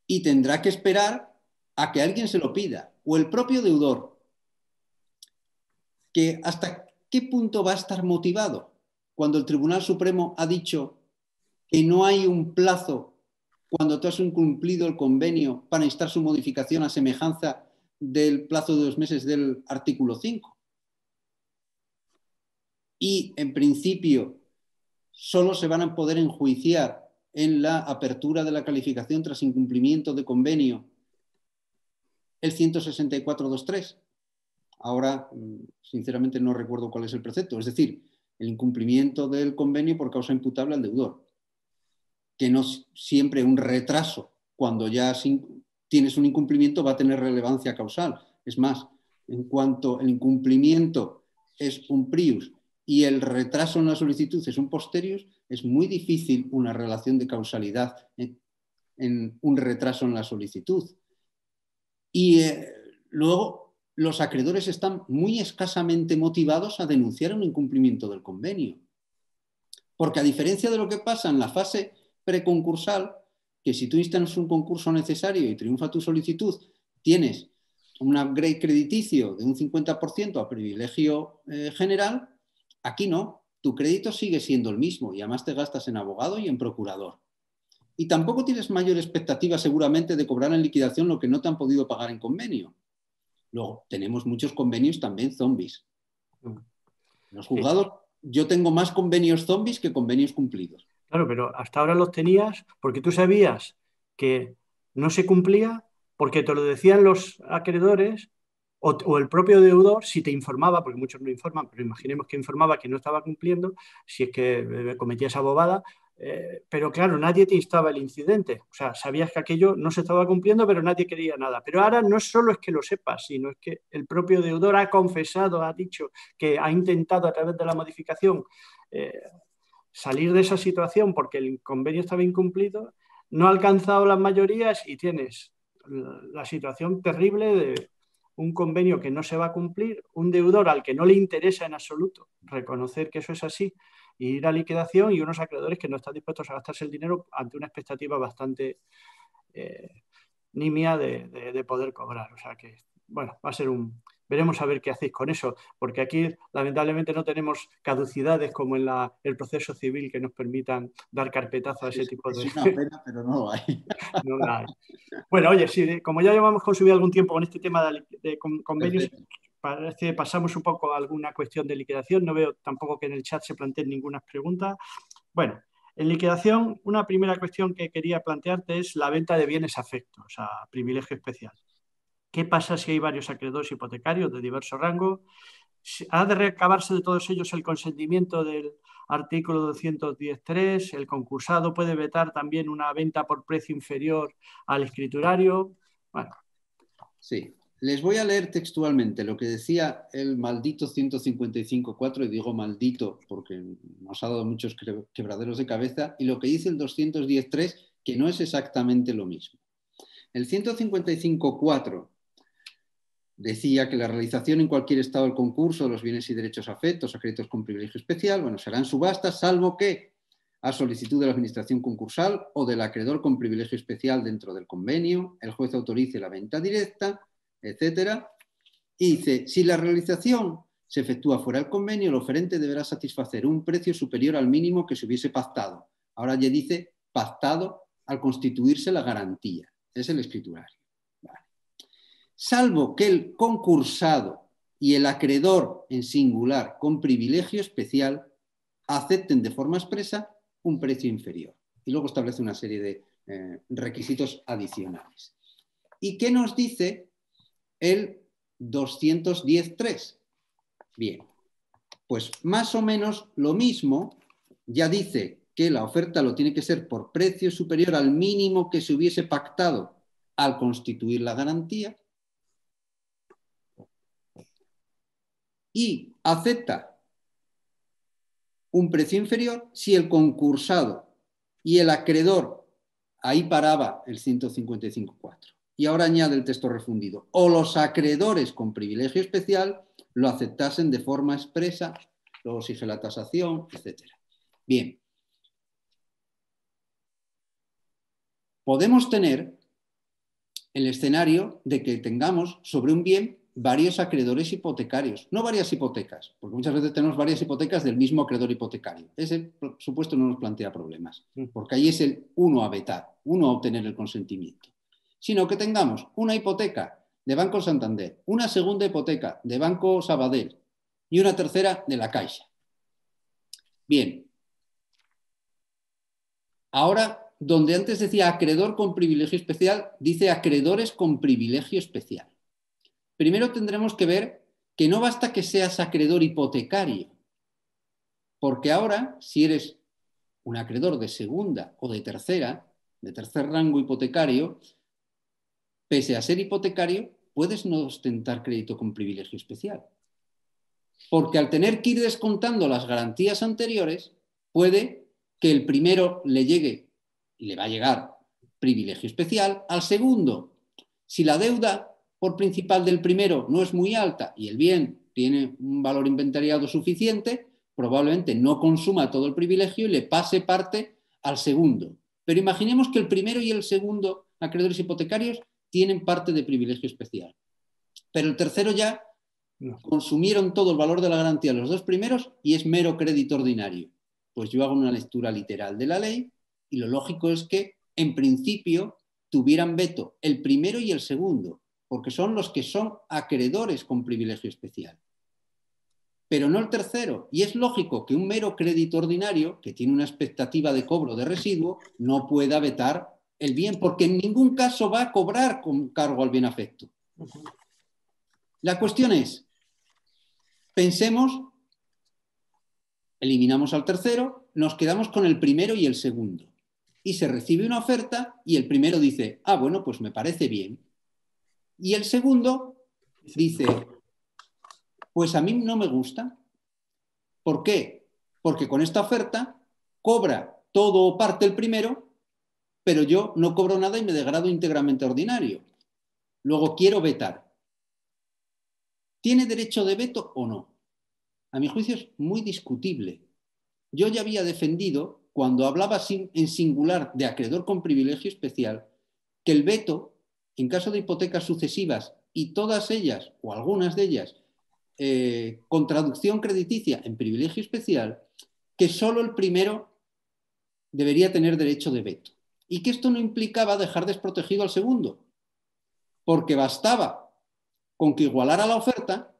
Y tendrá que esperar a que alguien se lo pida, o el propio deudor, que hasta qué punto va a estar motivado cuando el Tribunal Supremo ha dicho que no hay un plazo cuando tú has incumplido el convenio para instar su modificación a semejanza del plazo de 2 meses del artículo 5. Y, en principio, solo se van a poder enjuiciar en la apertura de la calificación tras incumplimiento de convenio el 164.2.3. Ahora, sinceramente, no recuerdo cuál es el precepto. Es decir, el incumplimiento del convenio por causa imputable al deudor. Que no siempre un retraso, cuando ya tienes un incumplimiento, va a tener relevancia causal. Es más, en cuanto el incumplimiento es un prius y el retraso en la solicitud es un posterius, es muy difícil una relación de causalidad en un retraso en la solicitud. Y luego los acreedores están muy escasamente motivados a denunciar un incumplimiento del convenio. Porque a diferencia de lo que pasa en la fase preconcursal, que si tú instas un concurso necesario y triunfa tu solicitud, tienes un upgrade crediticio de un 50% a privilegio general, aquí no. Tu crédito sigue siendo el mismo y además te gastas en abogado y en procurador. Y tampoco tienes mayor expectativa seguramente de cobrar en liquidación lo que no te han podido pagar en convenio. Luego, tenemos muchos convenios también zombies. Los juzgados, yo tengo más convenios zombies que convenios cumplidos. Claro, pero hasta ahora los tenías porque tú sabías que no se cumplía porque te lo decían los acreedores o el propio deudor si te informaba, porque muchos no informan, pero imaginemos que informaba que no estaba cumpliendo, si es que cometía esa bobada, pero claro, nadie te instaba el incidente. O sea, sabías que aquello no se estaba cumpliendo, pero nadie quería nada. Pero ahora no solo es que lo sepas, sino es que el propio deudor ha confesado, ha dicho que ha intentado a través de la modificación salir de esa situación porque el convenio estaba incumplido, no ha alcanzado las mayorías y tienes la situación terrible de un convenio que no se va a cumplir, un deudor al que no le interesa en absoluto reconocer que eso es así e ir a liquidación y unos acreedores que no están dispuestos a gastarse el dinero ante una expectativa bastante nimia de poder cobrar. O sea que, bueno, va a ser un... Veremos a ver qué hacéis con eso, porque aquí lamentablemente no tenemos caducidades como en el proceso civil que nos permitan dar carpetazo a ese tipo de... Es una pena, pero no lo hay. No la hay. Bueno, oye, sí, como ya llevamos consumido algún tiempo con este tema de convenios, parece que pasamos un poco a alguna cuestión de liquidación. No veo tampoco que en el chat se planteen ninguna pregunta. Bueno, en liquidación, una primera cuestión que quería plantearte es la venta de bienes afectos, a privilegio especial. ¿Qué pasa si hay varios acreedores hipotecarios de diverso rango? ¿Ha de recabarse de todos ellos el consentimiento del artículo 210.3? ¿El concursado puede vetar también una venta por precio inferior al escriturario? Bueno. Sí, les voy a leer textualmente lo que decía el maldito 155.4, y digo maldito porque nos ha dado muchos quebraderos de cabeza, y lo que dice el 210.3, que no es exactamente lo mismo. El 155.4 decía que la realización en cualquier estado del concurso de los bienes y derechos afectos a créditos con privilegio especial, bueno, serán subastas, salvo que a solicitud de la administración concursal o del acreedor con privilegio especial dentro del convenio, el juez autorice la venta directa, etcétera. Y dice, si la realización se efectúa fuera del convenio, el oferente deberá satisfacer un precio superior al mínimo que se hubiese pactado. Ahora ya dice pactado al constituirse la garantía. Es el escriturario. Salvo que el concursado y el acreedor en singular con privilegio especial acepten de forma expresa un precio inferior. Y luego establece una serie de requisitos adicionales. ¿Y qué nos dice el 210.3? Bien, pues más o menos lo mismo. Ya dice que la oferta lo tiene que ser por precio superior al mínimo que se hubiese pactado al constituir la garantía. Y acepta un precio inferior si el concursado y el acreedor, ahí paraba el 155.4, y ahora añade el texto refundido, o los acreedores con privilegio especial lo aceptasen de forma expresa, luego exige la tasación, etc. Bien, podemos tener el escenario de que tengamos sobre un bien varios acreedores hipotecarios, no varias hipotecas, porque muchas veces tenemos varias hipotecas del mismo acreedor hipotecario. Ese supuesto no nos plantea problemas, porque ahí es el uno a vetar, uno a obtener el consentimiento. Sino que tengamos una hipoteca de Banco Santander, una segunda hipoteca de Banco Sabadell y una tercera de la Caixa. Bien. Ahora, donde antes decía acreedor con privilegio especial, dice acreedores con privilegio especial. Primero tendremos que ver que no basta que seas acreedor hipotecario, porque ahora, si eres un acreedor de segunda o de tercer rango hipotecario, pese a ser hipotecario, puedes no ostentar crédito con privilegio especial. Porque al tener que ir descontando las garantías anteriores, puede que el primero le llegue, y le va a llegar privilegio especial, al segundo. Si la deuda por principal del primero no es muy alta y el bien tiene un valor inventariado suficiente, probablemente no consuma todo el privilegio y le pase parte al segundo. Pero imaginemos que el primero y el segundo acreedores hipotecarios tienen parte de privilegio especial. Pero el tercero ya consumieron todo el valor de la garantía los dos primeros y es mero crédito ordinario. Pues yo hago una lectura literal de la ley y lo lógico es que, en principio, tuvieran veto el primero y el segundo, porque son los que son acreedores con privilegio especial. Pero no el tercero. Y es lógico que un mero crédito ordinario, que tiene una expectativa de cobro de residuo, no pueda vetar el bien, porque en ningún caso va a cobrar con cargo al bien afecto. La cuestión es, pensemos, eliminamos al tercero, nos quedamos con el primero y el segundo. Y se recibe una oferta y el primero dice, ah, bueno, pues me parece bien. Y el segundo dice, pues a mí no me gusta. ¿Por qué? Porque con esta oferta cobra todo o parte el primero, pero yo no cobro nada y me degrado íntegramente ordinario. Luego quiero vetar. ¿Tiene derecho de veto o no? A mi juicio es muy discutible. Yo ya había defendido, cuando hablaba en singular de acreedor con privilegio especial, que el veto, en caso de hipotecas sucesivas y todas ellas, o algunas de ellas, con traducción crediticia en privilegio especial, que solo el primero debería tener derecho de veto. Y que esto no implicaba dejar desprotegido al segundo, porque bastaba con que igualara la oferta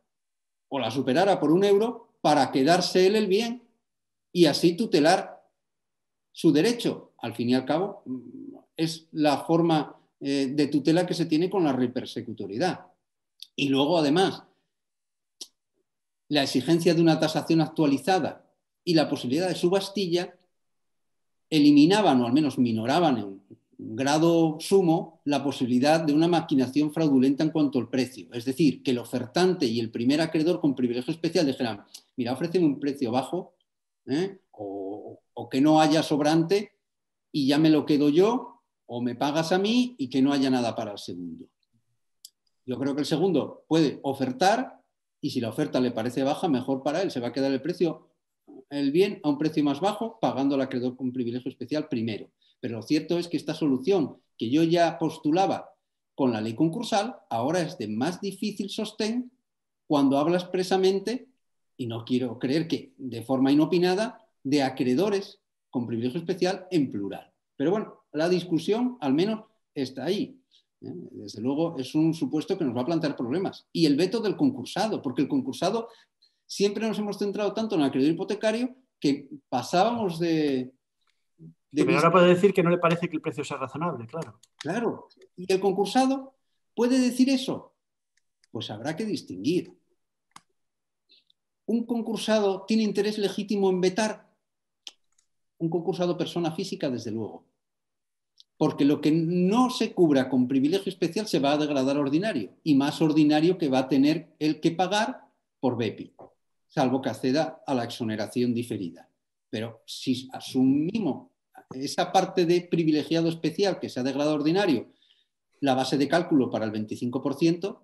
o la superara por €1 para quedarse él el bien y así tutelar su derecho. Al fin y al cabo, es la forma de tutela que se tiene con la repersecutoriedad. Y luego, además, la exigencia de una tasación actualizada y la posibilidad de subastilla eliminaban, o al menos minoraban en un grado sumo, la posibilidad de una maquinación fraudulenta en cuanto al precio. Es decir, que el ofertante y el primer acreedor con privilegio especial dijeran, mira, ofréceme un precio bajo, o que no haya sobrante y ya me lo quedo yo, o me pagas a mí y que no haya nada para el segundo. Yo creo que el segundo puede ofertar y si la oferta le parece baja, mejor para él, se va a quedar el bien a un precio más bajo, pagando al acreedor con privilegio especial primero. Pero lo cierto es que esta solución que yo ya postulaba con la ley concursal, ahora es de más difícil sostén cuando habla expresamente, y no quiero creer que de forma inopinada, de acreedores con privilegio especial en plural. Pero bueno, la discusión al menos está ahí. Desde luego es un supuesto que nos va a plantear problemas. Y el veto del concursado, porque el concursado siempre nos hemos centrado tanto en el acreedor hipotecario que pasábamos de pero ahora puede decir que no le parece que el precio sea razonable, claro. Claro. ¿Y el concursado puede decir eso? Pues habrá que distinguir. ¿Un concursado tiene interés legítimo en vetar? Un concursado persona física, desde luego. Porque lo que no se cubra con privilegio especial se va a degradar ordinario, y más ordinario que va a tener el que pagar por BEPI, salvo que acceda a la exoneración diferida. Pero si asumimos esa parte de privilegiado especial que se ha degradado ordinario, la base de cálculo para el 25%,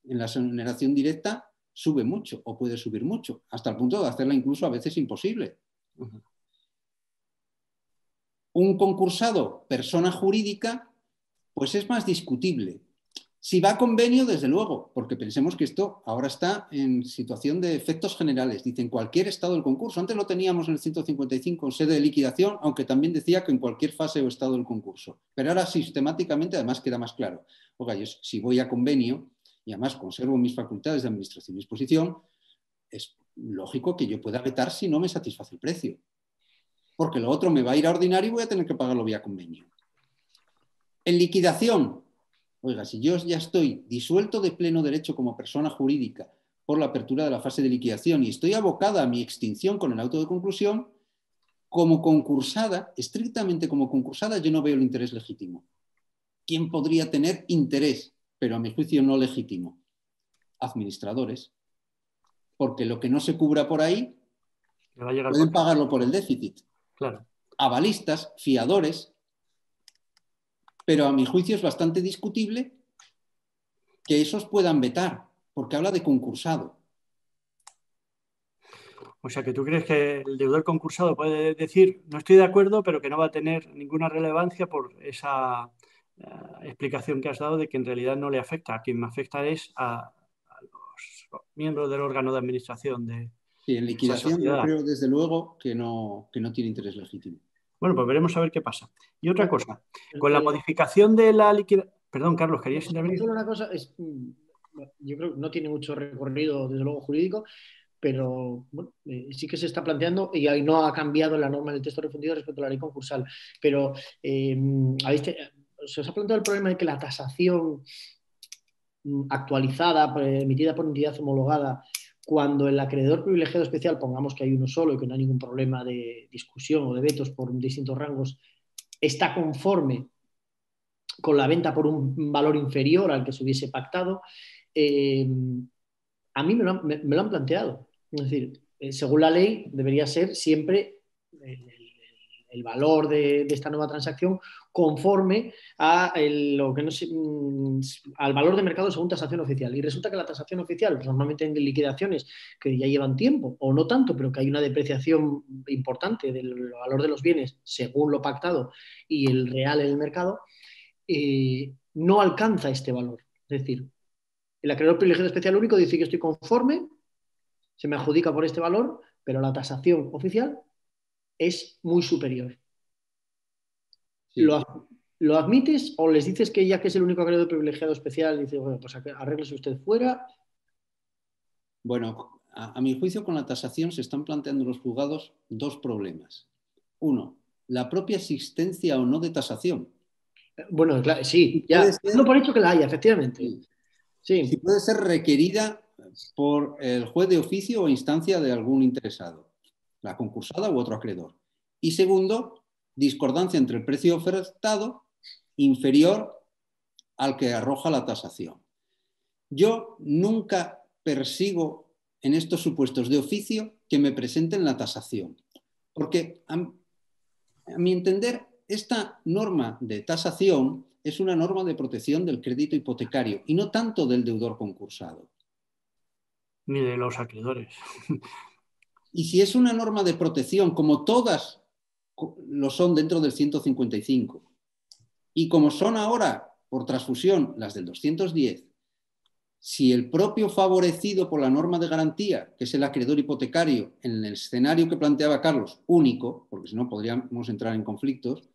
en la exoneración directa sube mucho o puede subir mucho, hasta el punto de hacerla incluso a veces imposible. Un concursado, persona jurídica, pues es más discutible. Si va a convenio, desde luego, porque pensemos que esto ahora está en situación de efectos generales. Dice en cualquier estado del concurso. Antes lo teníamos en el 155 en sede de liquidación, aunque también decía que en cualquier fase o estado del concurso. Pero ahora sistemáticamente además queda más claro. Oiga, yo si voy a convenio y además conservo mis facultades de administración y disposición, es lógico que yo pueda vetar si no me satisface el precio. Porque lo otro me va a ir a ordinario y voy a tener que pagarlo vía convenio. En liquidación, oiga, si yo ya estoy disuelto de pleno derecho como persona jurídica por la apertura de la fase de liquidación y estoy abocada a mi extinción con el auto de conclusión, como concursada, estrictamente como concursada, yo no veo el interés legítimo. ¿Quién podría tener interés, pero a mi juicio no legítimo? Administradores. Porque lo que no se cubra por ahí, pueden pagarlo por el déficit. Claro. Avalistas, fiadores, pero a mi juicio es bastante discutible que esos puedan vetar, porque habla de concursado. O sea, que tú crees que el deudor concursado puede decir, no estoy de acuerdo, pero que no va a tener ninguna relevancia por esa explicación que has dado de que en realidad no le afecta. A quien me afecta es a los miembros del órgano de administración de Sí, en esa liquidación yo sociedad. creo desde luego que no tiene interés legítimo. Bueno, pues veremos a ver qué pasa. Y otra cosa, con la modificación de la liquidación... Perdón, Carlos, ¿querías intervenir? Solo una cosa, yo creo que no tiene mucho recorrido, desde luego, jurídico, pero bueno, sí que se está planteando y ahí no ha cambiado la norma del texto refundido respecto a la ley concursal. Pero se os ha planteado el problema de que la tasación actualizada, emitida por entidad homologada, cuando el acreedor privilegiado especial, pongamos que hay uno solo y que no hay ningún problema de discusión o de vetos por distintos rangos, está conforme con la venta por un valor inferior al que se hubiese pactado, a mí me lo han planteado. Es decir, según la ley, debería ser siempre el valor de esta nueva transacción conforme a lo que no sé, al valor de mercado según tasación oficial. Y resulta que la tasación oficial, pues normalmente en liquidaciones que ya llevan tiempo, o no tanto, pero que hay una depreciación importante del valor de los bienes según lo pactado y el real en el mercado, no alcanza este valor. Es decir, el acreedor privilegiado especial único dice que estoy conforme, se me adjudica por este valor, pero la tasación oficial es muy superior. Sí. ¿Lo admites o les dices que ya que es el único acreedor privilegiado especial, dice, bueno, pues arréglese usted fuera? Bueno, a mi juicio con la tasación se están planteando los juzgados dos problemas. Uno, la propia existencia o no de tasación. Bueno, claro, sí, ya. No por hecho que la haya, efectivamente. Sí. Si puede ser requerida por el juez de oficio o instancia de algún interesado, la concursada u otro acreedor. Y segundo, discordancia entre el precio ofertado inferior al que arroja la tasación. Yo nunca persigo en estos supuestos de oficio que me presenten la tasación, porque a mi entender esta norma de tasación es una norma de protección del crédito hipotecario y no tanto del deudor concursado. Ni de los acreedores. Y si es una norma de protección, como todas lo son dentro del 155, y como son ahora, por transfusión, las del 210, si el propio favorecido por la norma de garantía, que es el acreedor hipotecario, en el escenario que planteaba Carlos, único, porque si no podríamos entrar en conflictos,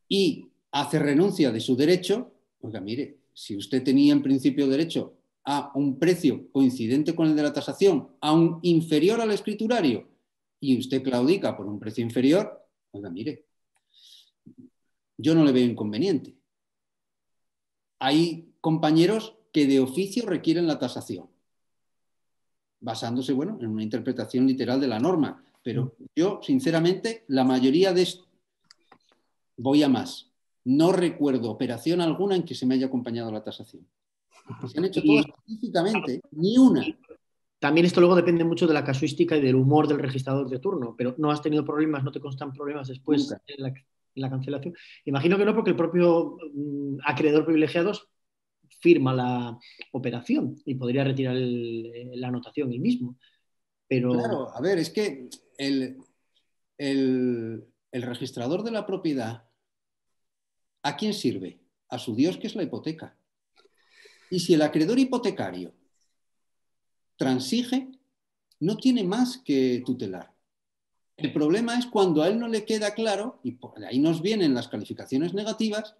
y hace renuncia de su derecho, oiga, mire, si usted tenía en principio derecho a un precio coincidente con el de la tasación, aún inferior al escriturario, y usted claudica por un precio inferior, oiga, mire, yo no le veo inconveniente. Hay compañeros que de oficio requieren la tasación, basándose, bueno, en una interpretación literal de la norma. Pero yo, sinceramente, la mayoría de esto, voy a más. No recuerdo operación alguna en que se me haya acompañado la tasación. Se han hecho todas específicamente, ni una. También esto luego depende mucho de la casuística y del humor del registrador de turno, pero no has tenido problemas, no te constan problemas después en la cancelación. Imagino que no, porque el propio acreedor privilegiado firma la operación y podría retirar la anotación él mismo. Pero... Claro, a ver, es que el registrador de la propiedad, ¿a quién sirve? a su Dios, que es la hipoteca. Y si el acreedor hipotecario transige, no tiene más que tutelar. El problema es cuando a él no le queda claro, y por ahí nos vienen las calificaciones negativas,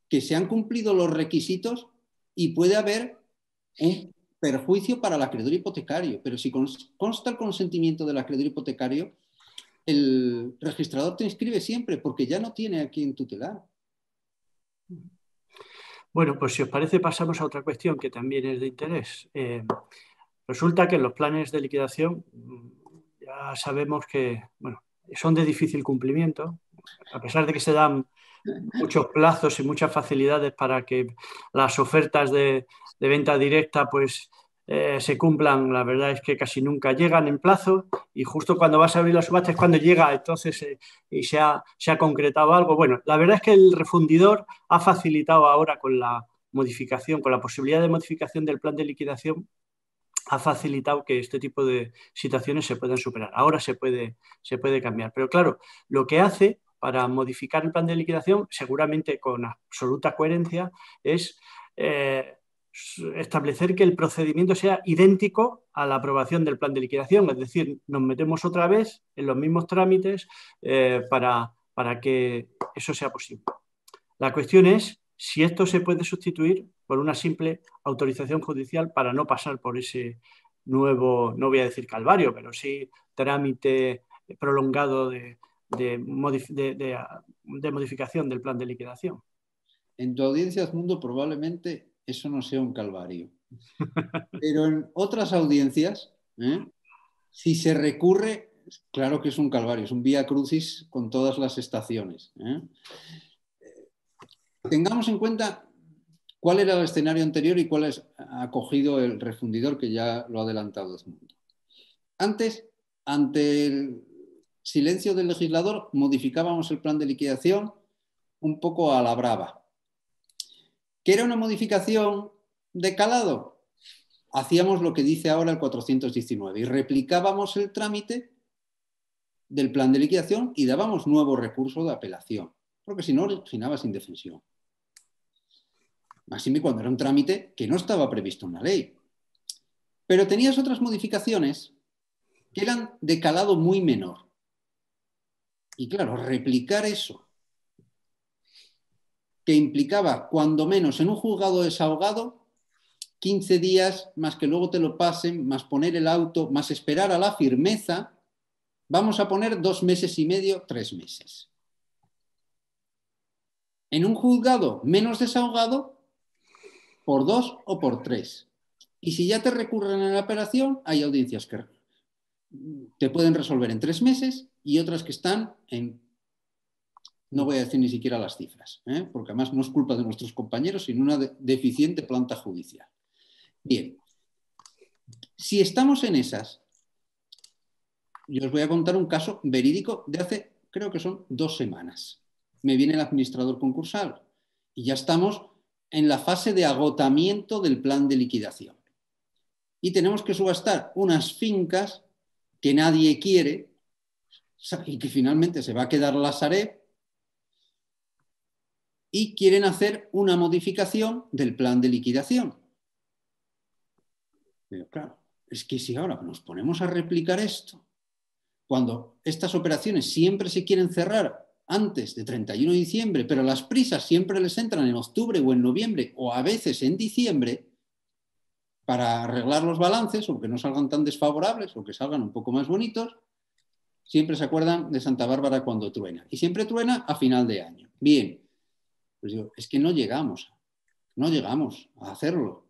que se han cumplido los requisitos y puede haber un perjuicio para el acreedor hipotecario. Pero si consta el consentimiento del acreedor hipotecario, el registrador te inscribe siempre porque ya no tiene a quien tutelar. Bueno, pues si os parece pasamos a otra cuestión que también es de interés. Resulta que los planes de liquidación ya sabemos que, bueno, son de difícil cumplimiento, a pesar de que se dan muchos plazos y muchas facilidades para que las ofertas de venta directa pues se cumplan. La verdad es que casi nunca llegan en plazo y justo cuando vas a abrir la subasta es cuando llega entonces y se ha concretado algo. Bueno, la verdad es que el refundidor ha facilitado ahora con la modificación, con la posibilidad de modificación del plan de liquidación, ha facilitado que este tipo de situaciones se puedan superar. Ahora se puede cambiar. Pero claro, lo que hace para modificar el plan de liquidación, seguramente con absoluta coherencia, es establecer que el procedimiento sea idéntico a la aprobación del plan de liquidación. Es decir, nos metemos otra vez en los mismos trámites para que eso sea posible. La cuestión es si esto se puede sustituir por una simple autorización judicial para no pasar por ese nuevo, no voy a decir calvario, pero sí trámite prolongado de modificación del plan de liquidación. En tu audiencia, Edmundo, probablemente eso no sea un calvario. Pero en otras audiencias, si se recurre, claro que es un calvario, es un vía crucis con todas las estaciones. Tengamos en cuenta cuál era el escenario anterior y cuál ha cogido el refundidor, que ya lo ha adelantado Edmundo. Antes, ante el silencio del legislador, modificábamos el plan de liquidación un poco a la brava. ¿Qué era una modificación de calado? Hacíamos lo que dice ahora el 419 y replicábamos el trámite del plan de liquidación y dábamos nuevo recurso de apelación, porque si no, originabas indefensión. Máxime cuando era un trámite que no estaba previsto en la ley. Pero tenías otras modificaciones que eran de calado muy menor. Y claro, replicar eso, que implicaba cuando menos en un juzgado desahogado 15 días, más que luego te lo pasen, más poner el auto, más esperar a la firmeza, vamos a poner 2 meses y medio, 3 meses. En un juzgado menos desahogado, por 2 o por 3. Y si ya te recurren en la apelación, hay audiencias que te pueden resolver en 3 meses y otras que están en, no voy a decir ni siquiera las cifras, porque además no es culpa de nuestros compañeros, sino una deficiente planta judicial. Bien, si estamos en esas, yo os voy a contar un caso verídico de hace, creo que son 2 semanas. Me viene el administrador concursal y ya estamos en la fase de agotamiento del plan de liquidación. Y tenemos que subastar unas fincas que nadie quiere y que finalmente se va a quedar la Sareb, y quieren hacer una modificación del plan de liquidación. Pero claro, es que si ahora nos ponemos a replicar esto, cuando estas operaciones siempre se quieren cerrar antes de 31 de diciembre, pero las prisas siempre les entran en octubre o en noviembre o a veces en diciembre para arreglar los balances o que no salgan tan desfavorables o que salgan un poco más bonitos, siempre se acuerdan de Santa Bárbara cuando truena. Y siempre truena a final de año. Bien, pues digo, es que no llegamos a hacerlo.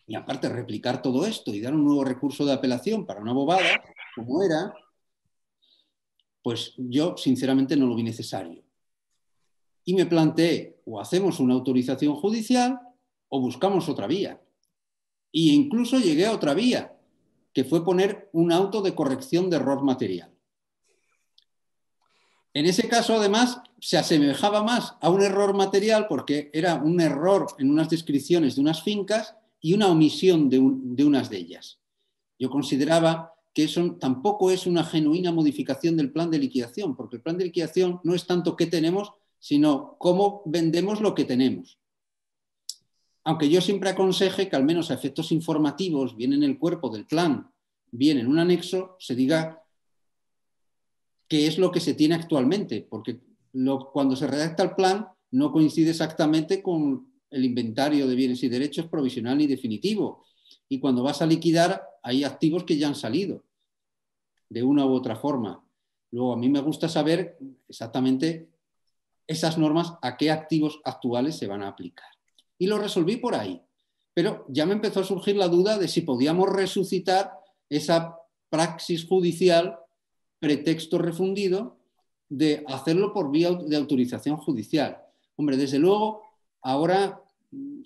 Y aparte, replicar todo esto y dar un nuevo recurso de apelación para una bobada, como era, pues yo sinceramente no lo vi necesario. Y me planteé, o hacemos una autorización judicial o buscamos otra vía. E incluso llegué a otra vía, que fue poner un auto de corrección de error material. En ese caso, además, se asemejaba más a un error material porque era un error en unas descripciones de unas fincas y una omisión de unas de ellas. Yo consideraba que eso tampoco es una genuina modificación del plan de liquidación, porque el plan de liquidación no es tanto qué tenemos, sino cómo vendemos lo que tenemos. Aunque yo siempre aconseje que al menos a efectos informativos, bien en el cuerpo del plan, bien en un anexo, se diga qué es lo que se tiene actualmente, porque cuando se redacta el plan no coincide exactamente con el inventario de bienes y derechos provisional y definitivo. Y cuando vas a liquidar hay activos que ya han salido de una u otra forma. Luego a mí me gusta saber exactamente esas normas a qué activos actuales se van a aplicar. Y lo resolví por ahí. Pero ya me empezó a surgir la duda de si podíamos resucitar esa praxis judicial pretexto refundido de hacerlo por vía de autorización judicial. Hombre, desde luego, ahora,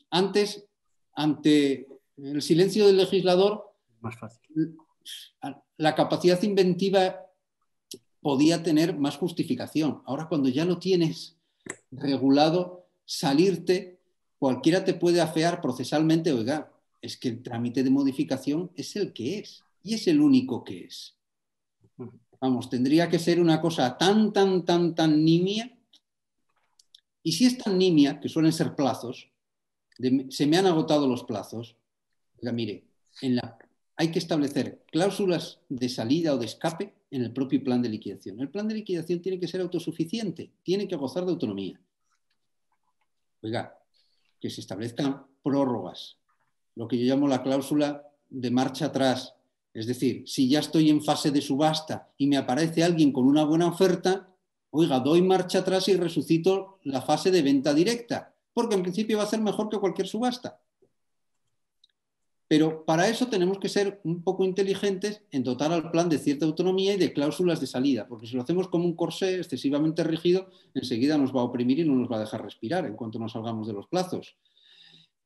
antes, ante el silencio del legislador, más fácil. La capacidad inventiva podía tener más justificación. Ahora, cuando ya lo tienes regulado, salirte, cualquiera te puede afear procesalmente, oiga, es que el trámite de modificación es el que es y es el único que es. Vamos, tendría que ser una cosa tan nimia. Y si es tan nimia, que suelen ser plazos, se me han agotado los plazos, oiga, mire, hay que establecer cláusulas de salida o de escape en el propio plan de liquidación. El plan de liquidación tiene que ser autosuficiente, tiene que gozar de autonomía. Oiga, que se establezcan prórrogas, lo que yo llamo la cláusula de marcha atrás. Es decir, si ya estoy en fase de subasta y me aparece alguien con una buena oferta, oiga, doy marcha atrás y resucito la fase de venta directa, porque en principio va a ser mejor que cualquier subasta. Pero para eso tenemos que ser un poco inteligentes en dotar al plan de cierta autonomía y de cláusulas de salida, porque si lo hacemos como un corsé excesivamente rígido, enseguida nos va a oprimir y no nos va a dejar respirar en cuanto nos salgamos de los plazos.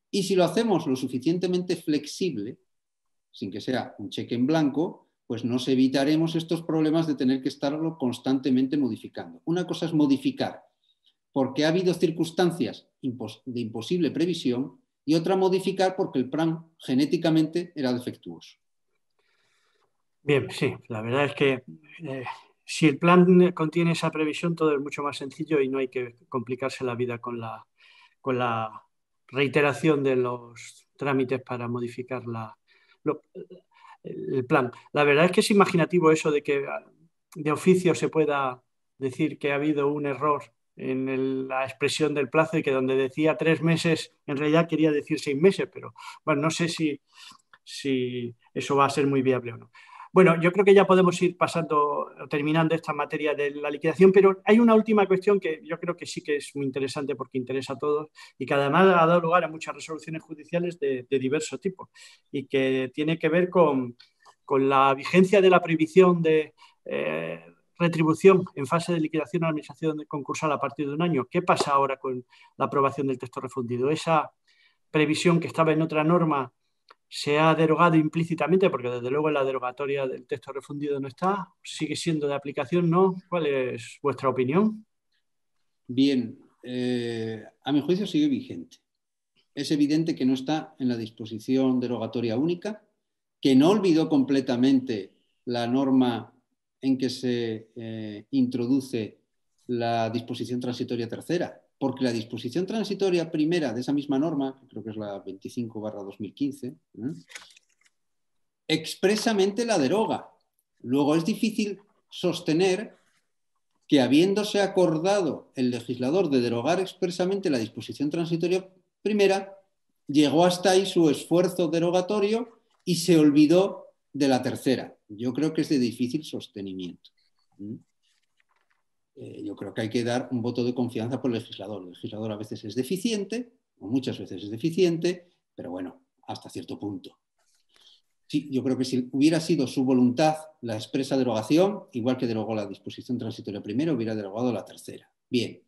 Y si lo hacemos lo suficientemente flexible, sin que sea un cheque en blanco, pues nos evitaremos estos problemas de tener que estarlo constantemente modificando. Una cosa es modificar porque ha habido circunstancias de imposible previsión y otra modificar porque el plan genéticamente era defectuoso. Bien, sí, la verdad es que si el plan contiene esa previsión, todo es mucho más sencillo y no hay que complicarse la vida con la reiteración de los trámites para modificar el plan. La verdad es que es imaginativo eso de que de oficio se pueda decir que ha habido un error en la expresión del plazo y que donde decía 3 meses en realidad quería decir 6 meses, pero bueno, no sé si eso va a ser muy viable o no. Bueno, yo creo que ya podemos ir terminando esta materia de la liquidación, pero hay una última cuestión que yo creo que sí que es muy interesante porque interesa a todos y que además ha dado lugar a muchas resoluciones judiciales de diverso tipo y que tiene que ver con la vigencia de la prohibición de retribución en fase de liquidación a la administración concursal a partir de un año. ¿Qué pasa ahora con la aprobación del texto refundido? Esa previsión que estaba en otra norma se ha derogado implícitamente, porque desde luego en la derogatoria del texto refundido no está, sigue siendo de aplicación, ¿no? ¿Cuál es vuestra opinión? Bien, a mi juicio sigue vigente. Es evidente que no está en la disposición derogatoria única, que no olvidó completamente la norma en que se introduce la disposición transitoria tercera, porque la disposición transitoria primera de esa misma norma, que creo que es la 25/2015, expresamente la deroga. Luego es difícil sostener que habiéndose acordado el legislador de derogar expresamente la disposición transitoria primera, llegó hasta ahí su esfuerzo derogatorio y se olvidó de la tercera. Yo creo que es de difícil sostenimiento. Yo creo que hay que dar un voto de confianza por el legislador. El legislador a veces es deficiente, o muchas veces es deficiente, pero bueno, hasta cierto punto. Sí, yo creo que si hubiera sido su voluntad la expresa derogación, igual que derogó la disposición transitoria primera, hubiera derogado la tercera. Bien,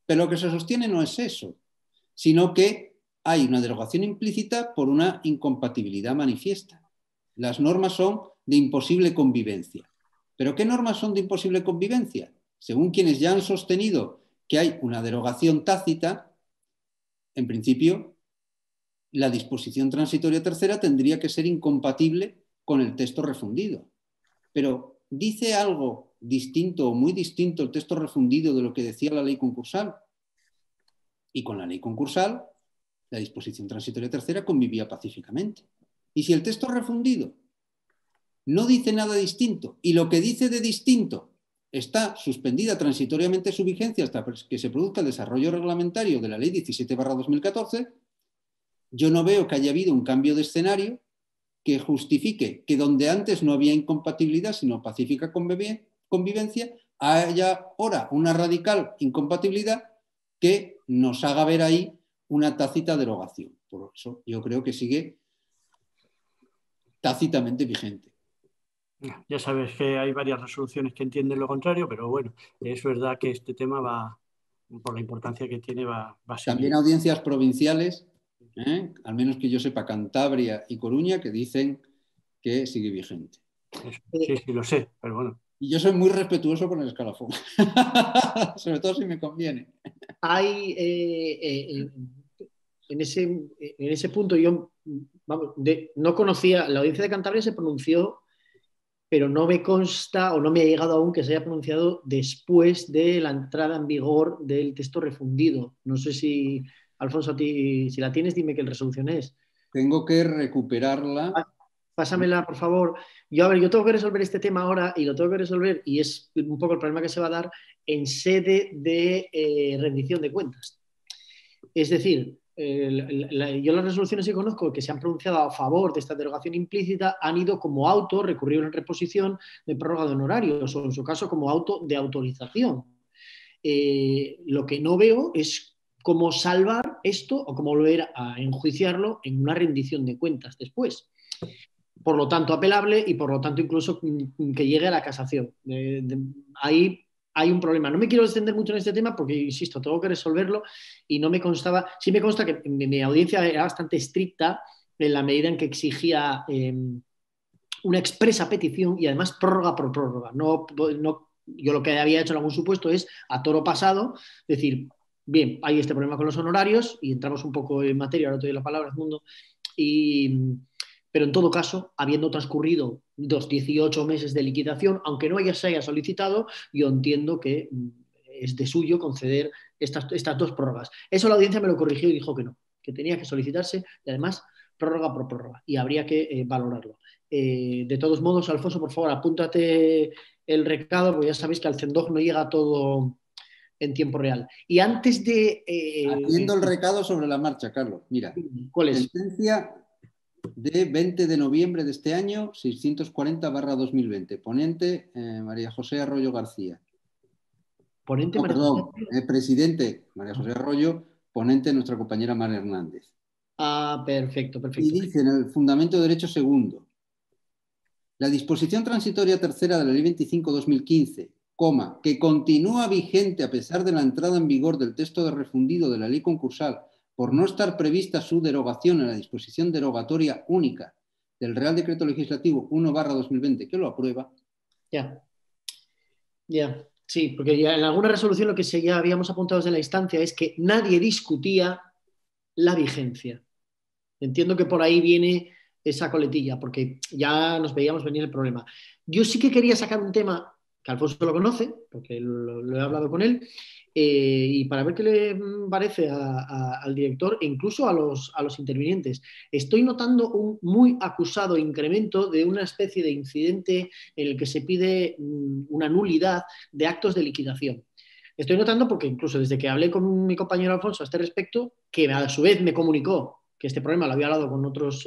pero lo que se sostiene no es eso, sino que hay una derogación implícita por una incompatibilidad manifiesta. Las normas son de imposible convivencia. ¿Pero qué normas son de imposible convivencia? Según quienes ya han sostenido que hay una derogación tácita, en principio, la disposición transitoria tercera tendría que ser incompatible con el texto refundido. Pero ¿dice algo distinto o muy distinto el texto refundido de lo que decía la ley concursal? Y con la ley concursal, la disposición transitoria tercera convivía pacíficamente. Y si el texto refundido no dice nada distinto y lo que dice de distinto está suspendida transitoriamente su vigencia hasta que se produzca el desarrollo reglamentario de la ley 17/2014, yo no veo que haya habido un cambio de escenario que justifique que donde antes no había incompatibilidad sino pacífica convivencia, haya ahora una radical incompatibilidad que nos haga ver ahí una tácita derogación. Por eso yo creo que sigue tácitamente vigente. Ya sabes que hay varias resoluciones que entienden lo contrario, pero bueno, es verdad que este tema va, por la importancia que tiene, va a seguir. También audiencias provinciales, al menos que yo sepa, Cantabria y Coruña, que dicen que sigue vigente. Eso. Sí, sí, lo sé, pero bueno. Y yo soy muy respetuoso con el escalafón, sobre todo si me conviene. Hay, en ese punto yo no conocía, la audiencia de Cantabria se pronunció, pero no me consta o no me ha llegado aún que se haya pronunciado después de la entrada en vigor del texto refundido. No sé si, Alfonso, a ti, si la tienes, dime qué resolución es. Tengo que recuperarla. Pásamela, por favor. Yo tengo que resolver este tema ahora y lo tengo que resolver, y es un poco el problema que se va a dar en sede de rendición de cuentas. Es decir, yo las resoluciones que conozco que se han pronunciado a favor de esta derogación implícita han ido como auto, recurrido en reposición de prórroga de honorarios o en su caso como auto de autorización. Lo que no veo es cómo salvar esto o cómo volver a enjuiciarlo en una rendición de cuentas después. Por lo tanto, apelable y por lo tanto incluso que llegue a la casación. Ahí hay un problema. No me quiero extender mucho en este tema porque, insisto, tengo que resolverlo y no me constaba. Sí me consta que mi audiencia era bastante estricta en la medida en que exigía una expresa petición y además prórroga por prórroga. Yo lo que había hecho en algún supuesto es a toro pasado decir, bien, hay este problema con los honorarios y entramos un poco en materia, ahora te doy la palabra, Edmundo, pero en todo caso, habiendo transcurrido los 18 meses de liquidación, aunque no se haya solicitado, yo entiendo que es de suyo conceder estas dos prórrogas. Eso la audiencia me lo corrigió y dijo que no, que tenía que solicitarse y además prórroga por prórroga y habría que valorarlo. De todos modos, Alfonso, por favor, apúntate el recado, porque ya sabéis que al CENDOG no llega todo en tiempo real. Y antes de... Haciendo el recado sobre la marcha, Carlos. Mira, ¿cuál es? Sentencia de 20 de noviembre de este año, 640/2020. Ponente, María José Arroyo García. Ponente, presidente, María José Arroyo. Ponente, nuestra compañera María Hernández. Ah, perfecto. Y dice en el fundamento de derecho segundo, la disposición transitoria tercera de la Ley 25/2015, que continúa vigente a pesar de la entrada en vigor del texto de refundido de la ley concursal por no estar prevista su derogación en la disposición derogatoria única del Real Decreto Legislativo 1/2020, que lo aprueba. Ya. Sí, porque ya en alguna resolución lo que ya habíamos apuntado desde la instancia es que nadie discutía la vigencia. Entiendo que por ahí viene esa coletilla, porque ya nos veíamos venir el problema. Yo sí que quería sacar un tema que Alfonso lo conoce, porque lo he hablado con él, y para ver qué le parece al director e incluso a los intervinientes. Estoy notando un muy acusado incremento de una especie de incidente en el que se pide una nulidad de actos de liquidación. Estoy notando porque incluso desde que hablé con mi compañero Alfonso a este respecto, que a su vez me comunicó que este problema lo había hablado con otros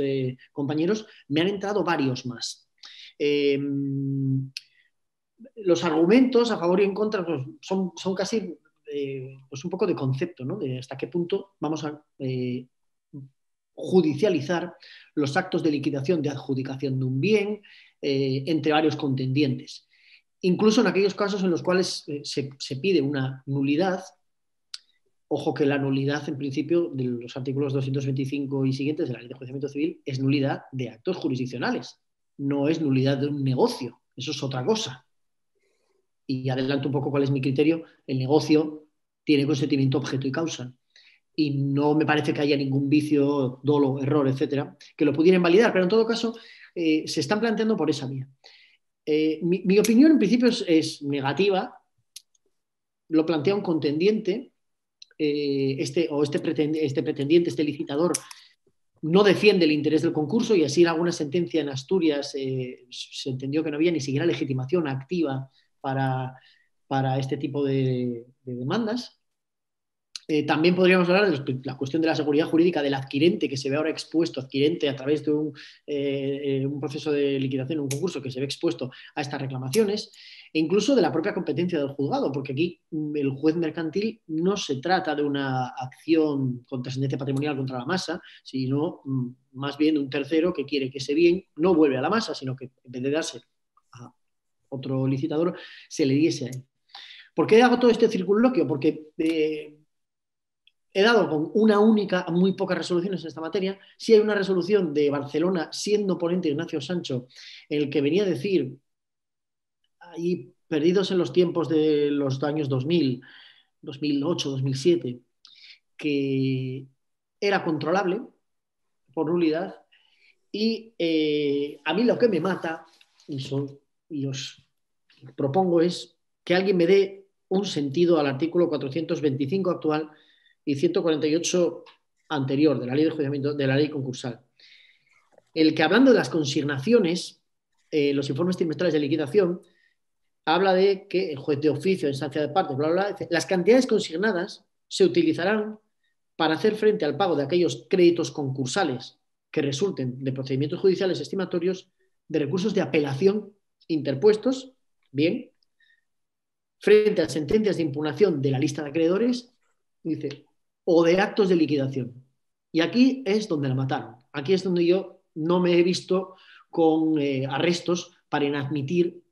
compañeros, me han entrado varios más. Los argumentos a favor y en contra pues, son casi pues un poco de concepto, ¿no? De hasta qué punto vamos a judicializar los actos de liquidación de adjudicación de un bien entre varios contendientes. Incluso en aquellos casos en los cuales se pide una nulidad. Ojo que la nulidad, en principio, de los artículos 225 y siguientes de la Ley de Enjuiciamiento Civil es nulidad de actos jurisdiccionales, no es nulidad de un negocio, eso es otra cosa. Y adelanto un poco cuál es mi criterio, el negocio tiene consentimiento, objeto y causa. Y no me parece que haya ningún vicio, dolo, error, etcétera, que lo pudieran validar, pero en todo caso se están planteando por esa vía. Mi opinión en principio es negativa, lo plantea un contendiente. este pretendiente, este licitador, no defiende el interés del concurso, y así en alguna sentencia en Asturias se entendió que no había ni siquiera legitimación activa para este tipo de demandas. También podríamos hablar de la cuestión de la seguridad jurídica del adquirente, que se ve ahora expuesto, adquirente a través de un proceso de liquidación, un concurso, que se ve expuesto a estas reclamaciones, e incluso de la propia competencia del juzgado, porque aquí el juez mercantil no se trata de una acción con trascendencia patrimonial contra la masa, sino más bien de un tercero que quiere que ese bien no vuelva a la masa, sino que en vez de darse a otro licitador, se le diese a él. ¿Por qué hago todo este circunloquio? Porque he dado con una única, muy pocas resoluciones en esta materia. Sí hay una resolución de Barcelona, siendo ponente Ignacio Sancho, en el que venía a decir, ahí perdidos en los tiempos de los años 2000, 2008, 2007, que era controlable por nulidad. Y a mí lo que me mata, y os propongo, es que alguien me dé un sentido al artículo 425 actual y 148 anterior de la ley de enjuiciamiento, de la ley concursal. El que, hablando de las consignaciones, los informes trimestrales de liquidación, habla de que el juez de oficio, instancia de parte, bla, bla, bla, las cantidades consignadas se utilizarán para hacer frente al pago de aquellos créditos concursales que resulten de procedimientos judiciales estimatorios, de recursos de apelación interpuestos, bien, frente a sentencias de impugnación de la lista de acreedores, dice, o de actos de liquidación. Y aquí es donde la mataron. Aquí es donde yo no me he visto con arrestos para inadmitir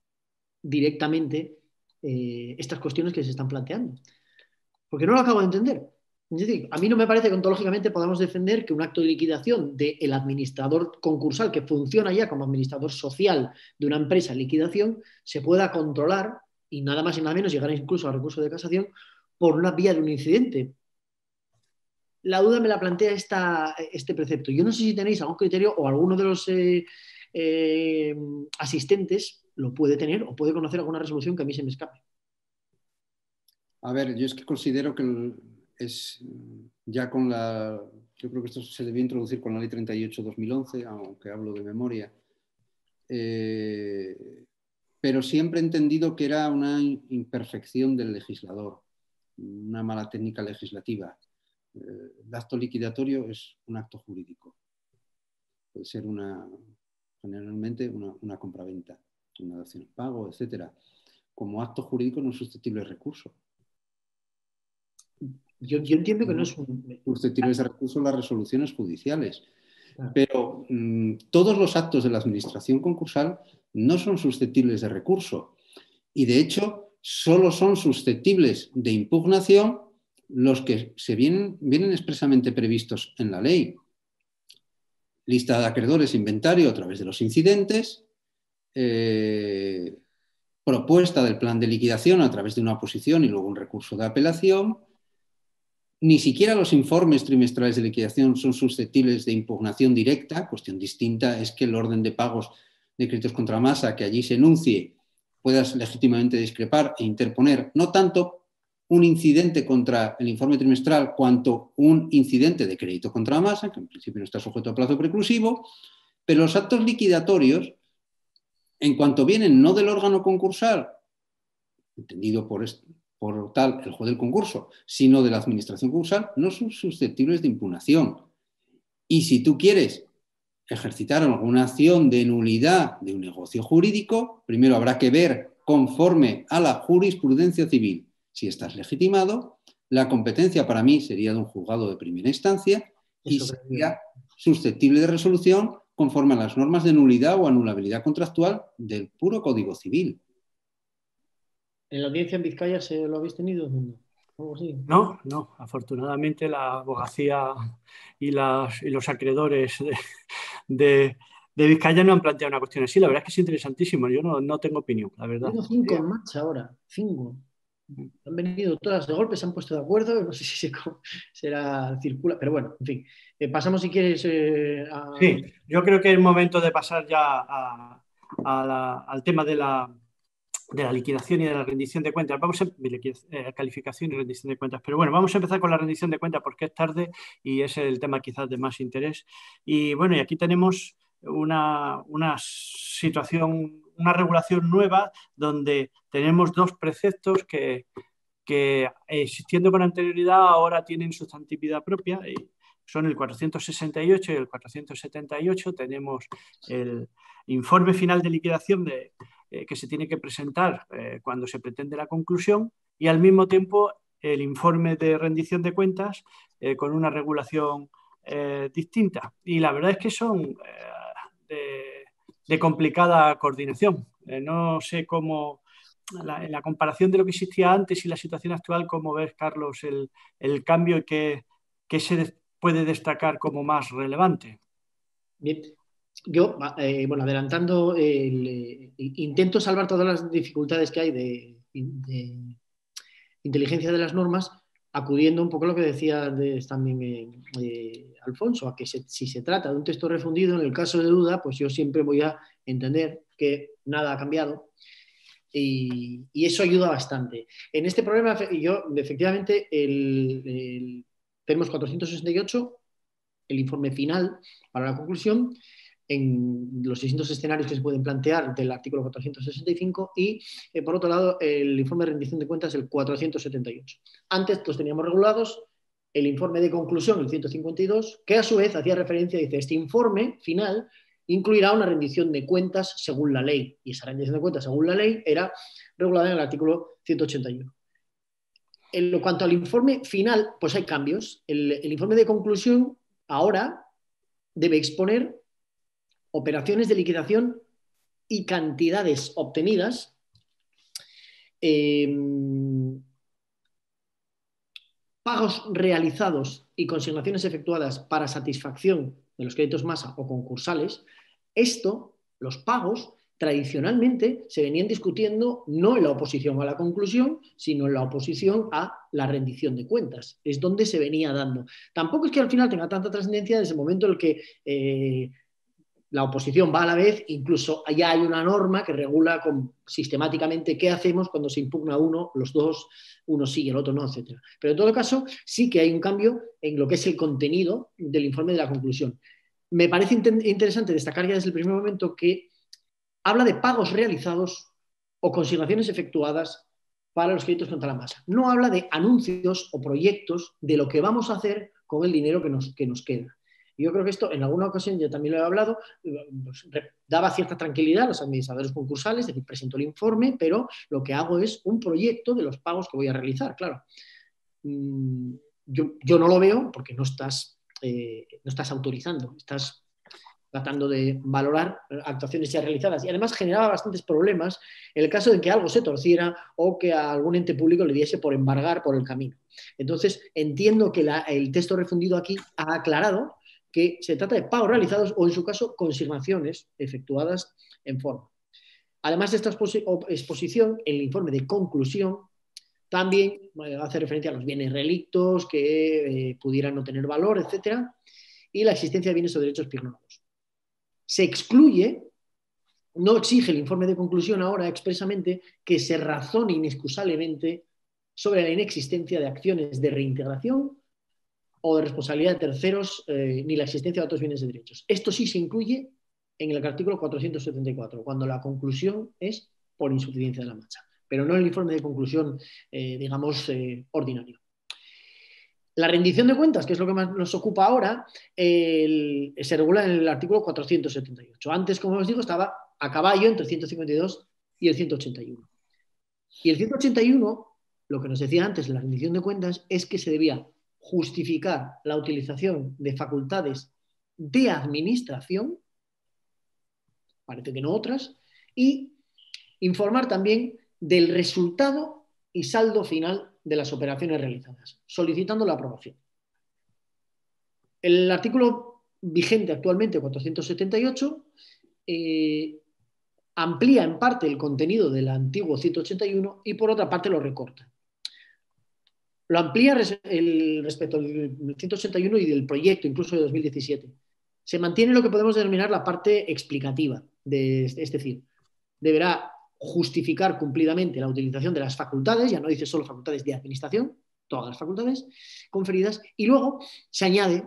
directamente estas cuestiones que se están planteando. Porque no lo acabo de entender. Es decir, a mí no me parece que ontológicamente podamos defender que un acto de liquidación del administrador concursal, que funciona ya como administrador social de una empresa en liquidación, se pueda controlar y nada más y nada menos llegar incluso al recurso de casación por una vía de un incidente. La duda me la plantea este precepto. Yo no sé si tenéis algún criterio, o alguno de los asistentes lo puede tener o puede conocer alguna resolución que a mí se me escape. A ver, yo es que considero que es ya con la... Yo creo que esto se debió introducir con la Ley 38/2011, aunque hablo de memoria. Pero siempre he entendido que era una imperfección del legislador, una mala técnica legislativa. El acto liquidatorio es un acto jurídico. Puede ser generalmente una compraventa, una dación en pago, etc. Como acto jurídico no es susceptible de recurso. Yo entiendo que no es susceptibles de recurso las resoluciones judiciales. Pero todos los actos de la administración concursal no son susceptibles de recurso. Y de hecho, solo son susceptibles de impugnación los que vienen expresamente previstos en la ley. Lista de acreedores, inventario a través de los incidentes, propuesta del plan de liquidación a través de una oposición y luego un recurso de apelación. Ni siquiera los informes trimestrales de liquidación son susceptibles de impugnación directa. Cuestión distinta es que el orden de pagos de créditos contra masa que allí se enuncie puedas legítimamente discrepar e interponer no tanto un incidente contra el informe trimestral cuanto un incidente de crédito contra masa, que en principio no está sujeto a plazo preclusivo, pero los actos liquidatorios, en cuanto vienen no del órgano concursal, entendido por tal el juez del concurso, sino de la administración concursal, no son susceptibles de impugnación. Y si tú quieres ejercitar alguna acción de nulidad de un negocio jurídico, primero habrá que ver, conforme a la jurisprudencia civil, si estás legitimado. La competencia para mí sería de un juzgado de primera instancia y sería susceptible de resolución conforme a las normas de nulidad o anulabilidad contractual del puro Código Civil. ¿En la audiencia en Vizcaya lo habéis tenido? No, afortunadamente la abogacía y los acreedores de Vizcaya no han planteado una cuestión así. La verdad es que es interesantísimo. Yo no tengo opinión, la verdad. Tengo 5 en marcha ahora, 5. Han venido todas de golpe, se han puesto de acuerdo, no sé si será circula, pero bueno, en fin. Pasamos si quieres Sí, yo creo que es momento de pasar ya al tema de la de la liquidación y de la rendición de cuentas. Vamos a calificación y rendición de cuentas. Pero bueno, vamos a empezar con la rendición de cuentas porque es tarde y es el tema quizás de más interés. Y bueno, y aquí tenemos una situación, una regulación nueva donde tenemos dos preceptos que existiendo con anterioridad ahora tienen sustantividad propia. Y son el 468 y el 478. Tenemos el informe final de liquidación que se tiene que presentar cuando se pretende la conclusión, y al mismo tiempo el informe de rendición de cuentas con una regulación distinta. Y la verdad es que son de complicada coordinación. No sé cómo, en la comparación de lo que existía antes y la situación actual, ¿cómo ves, Carlos, el cambio y qué se puede destacar como más relevante? Bien. Yo, bueno, adelantando, intento salvar todas las dificultades que hay de inteligencia de las normas, acudiendo un poco a lo que decía también Alfonso, a que si se trata de un texto refundido, en el caso de duda, pues yo siempre voy a entender que nada ha cambiado y eso ayuda bastante. En este problema, yo efectivamente, tenemos 468, el informe final para la conclusión, en los distintos escenarios que se pueden plantear del artículo 465 y, por otro lado, el informe de rendición de cuentas, el 478. Antes los teníamos regulados, el informe de conclusión, el 152, que a su vez hacía referencia, dice, este informe final incluirá una rendición de cuentas según la ley, y esa rendición de cuentas según la ley era regulada en el artículo 181. En cuanto al informe final, pues hay cambios. El informe de conclusión ahora debe exponer operaciones de liquidación y cantidades obtenidas pagos realizados y consignaciones efectuadas para satisfacción de los créditos masa o concursales. Esto, los pagos, tradicionalmente se venían discutiendo no en la oposición a la conclusión, sino en la oposición a la rendición de cuentas. Es donde se venía dando. Tampoco es que al final tenga tanta trascendencia desde el momento en el que la oposición va a la vez, incluso ya hay una norma que regula sistemáticamente qué hacemos cuando se impugna uno, los dos, uno sí y el otro no, etc. Pero en todo caso, sí que hay un cambio en lo que es el contenido del informe de la conclusión. Me parece interesante destacar ya desde el primer momento que habla de pagos realizados o consignaciones efectuadas para los créditos contra la masa. No habla de anuncios o proyectos de lo que vamos a hacer con el dinero que nos queda. Yo creo que esto, en alguna ocasión, ya también lo he hablado, pues, daba cierta tranquilidad a los administradores concursales, es decir, presento el informe, pero lo que hago es un proyecto de los pagos que voy a realizar, claro. Yo no lo veo porque no estás autorizando, estás tratando de valorar actuaciones ya realizadas. Y además generaba bastantes problemas en el caso de que algo se torciera o que a algún ente público le diese por embargar por el camino. Entonces, entiendo que el texto refundido aquí ha aclarado que se trata de pagos realizados o, en su caso, consignaciones efectuadas en forma. Además de esta exposición, el informe de conclusión también hace referencia a los bienes relictos que pudieran no tener valor, etc., y la existencia de bienes o derechos pignorados. Se excluye, no exige el informe de conclusión ahora expresamente que se razone inexcusablemente sobre la inexistencia de acciones de reintegración o de responsabilidad de terceros, ni la existencia de otros bienes de derechos. Esto sí se incluye en el artículo 474, cuando la conclusión es por insuficiencia de la marcha, pero no en el informe de conclusión, ordinario. La rendición de cuentas, que es lo que más nos ocupa ahora, se regula en el artículo 478. Antes, como os digo, estaba a caballo entre el 152 y el 181. Y el 181, lo que nos decía antes de la rendición de cuentas, es que se debía justificar la utilización de facultades de administración, parece que no otras, y informar también del resultado y saldo final de las operaciones realizadas, solicitando la aprobación. El artículo vigente actualmente, 478, amplía en parte el contenido del antiguo 181 y por otra parte lo recorta. Lo amplía respecto al 181 y del proyecto, incluso de 2017. Se mantiene lo que podemos denominar la parte explicativa, es decir, deberá justificar cumplidamente la utilización de las facultades, ya no dice solo facultades de administración, todas las facultades conferidas, y luego se añade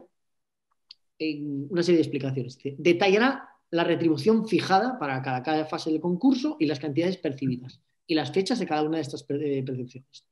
en una serie de explicaciones. Detallará la retribución fijada para cada fase del concurso y las cantidades percibidas y las fechas de cada una de estas percepciones.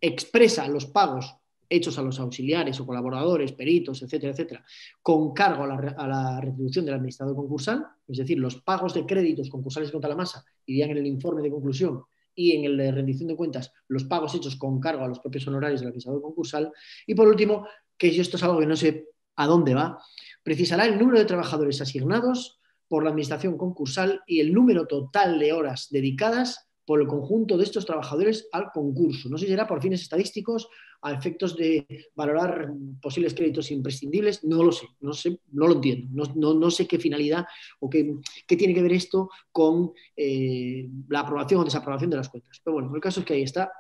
Expresa los pagos hechos a los auxiliares o colaboradores, peritos, etcétera, etcétera, con cargo a la retribución del administrador concursal, es decir, los pagos de créditos concursales contra la masa irían en el informe de conclusión y en el de rendición de cuentas los pagos hechos con cargo a los propios honorarios del administrador concursal. Y por último, que esto es algo que no sé a dónde va, precisará el número de trabajadores asignados por la administración concursal y el número total de horas dedicadas por el conjunto de estos trabajadores al concurso. No sé si será por fines estadísticos, a efectos de valorar posibles créditos imprescindibles, no lo sé, no lo entiendo, no sé qué finalidad o qué tiene que ver esto con la aprobación o desaprobación de las cuentas. Pero bueno, el caso es que ahí está.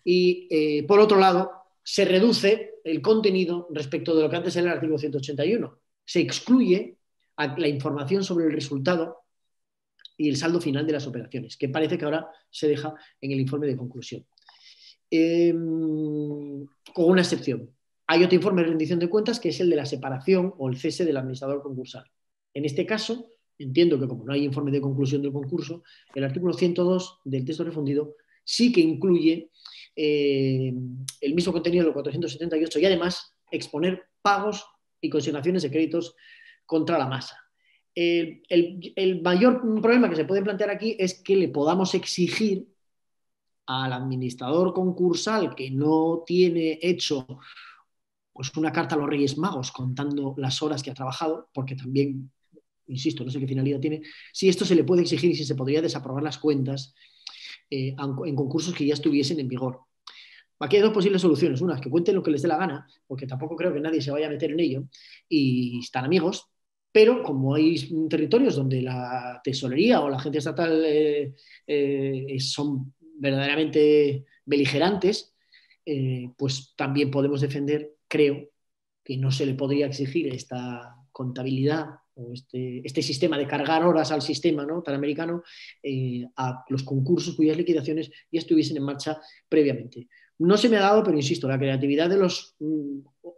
Y por otro lado, se reduce el contenido respecto de lo que antes era el artículo 181. Se excluye la información sobre el resultado y el saldo final de las operaciones, que parece que ahora se deja en el informe de conclusión. Con una excepción. Hay otro informe de rendición de cuentas que es el de la separación o el cese del administrador concursal. En este caso, entiendo que como no hay informe de conclusión del concurso, el artículo 102 del texto refundido sí que incluye el mismo contenido del 478 y además exponer pagos y consignaciones de créditos contra la masa. El mayor problema que se puede plantear aquí es que le podamos exigir al administrador concursal que no tiene hecho pues, una carta a los Reyes Magos contando las horas que ha trabajado, porque también, insisto, no sé qué finalidad tiene, si esto se le puede exigir y si se podría desaprobar las cuentas en concursos que ya estuviesen en vigor. Aquí hay dos posibles soluciones. Una, que cuenten lo que les dé la gana, porque tampoco creo que nadie se vaya a meter en ello, y están amigos. Pero como hay territorios donde la tesorería o la agencia estatal son verdaderamente beligerantes, pues también podemos defender, creo, que no se le podría exigir esta contabilidad o este sistema de cargar horas al sistema, ¿no?, tan americano, a los concursos cuyas liquidaciones ya estuviesen en marcha previamente. No se me ha dado, pero insisto, la creatividad de los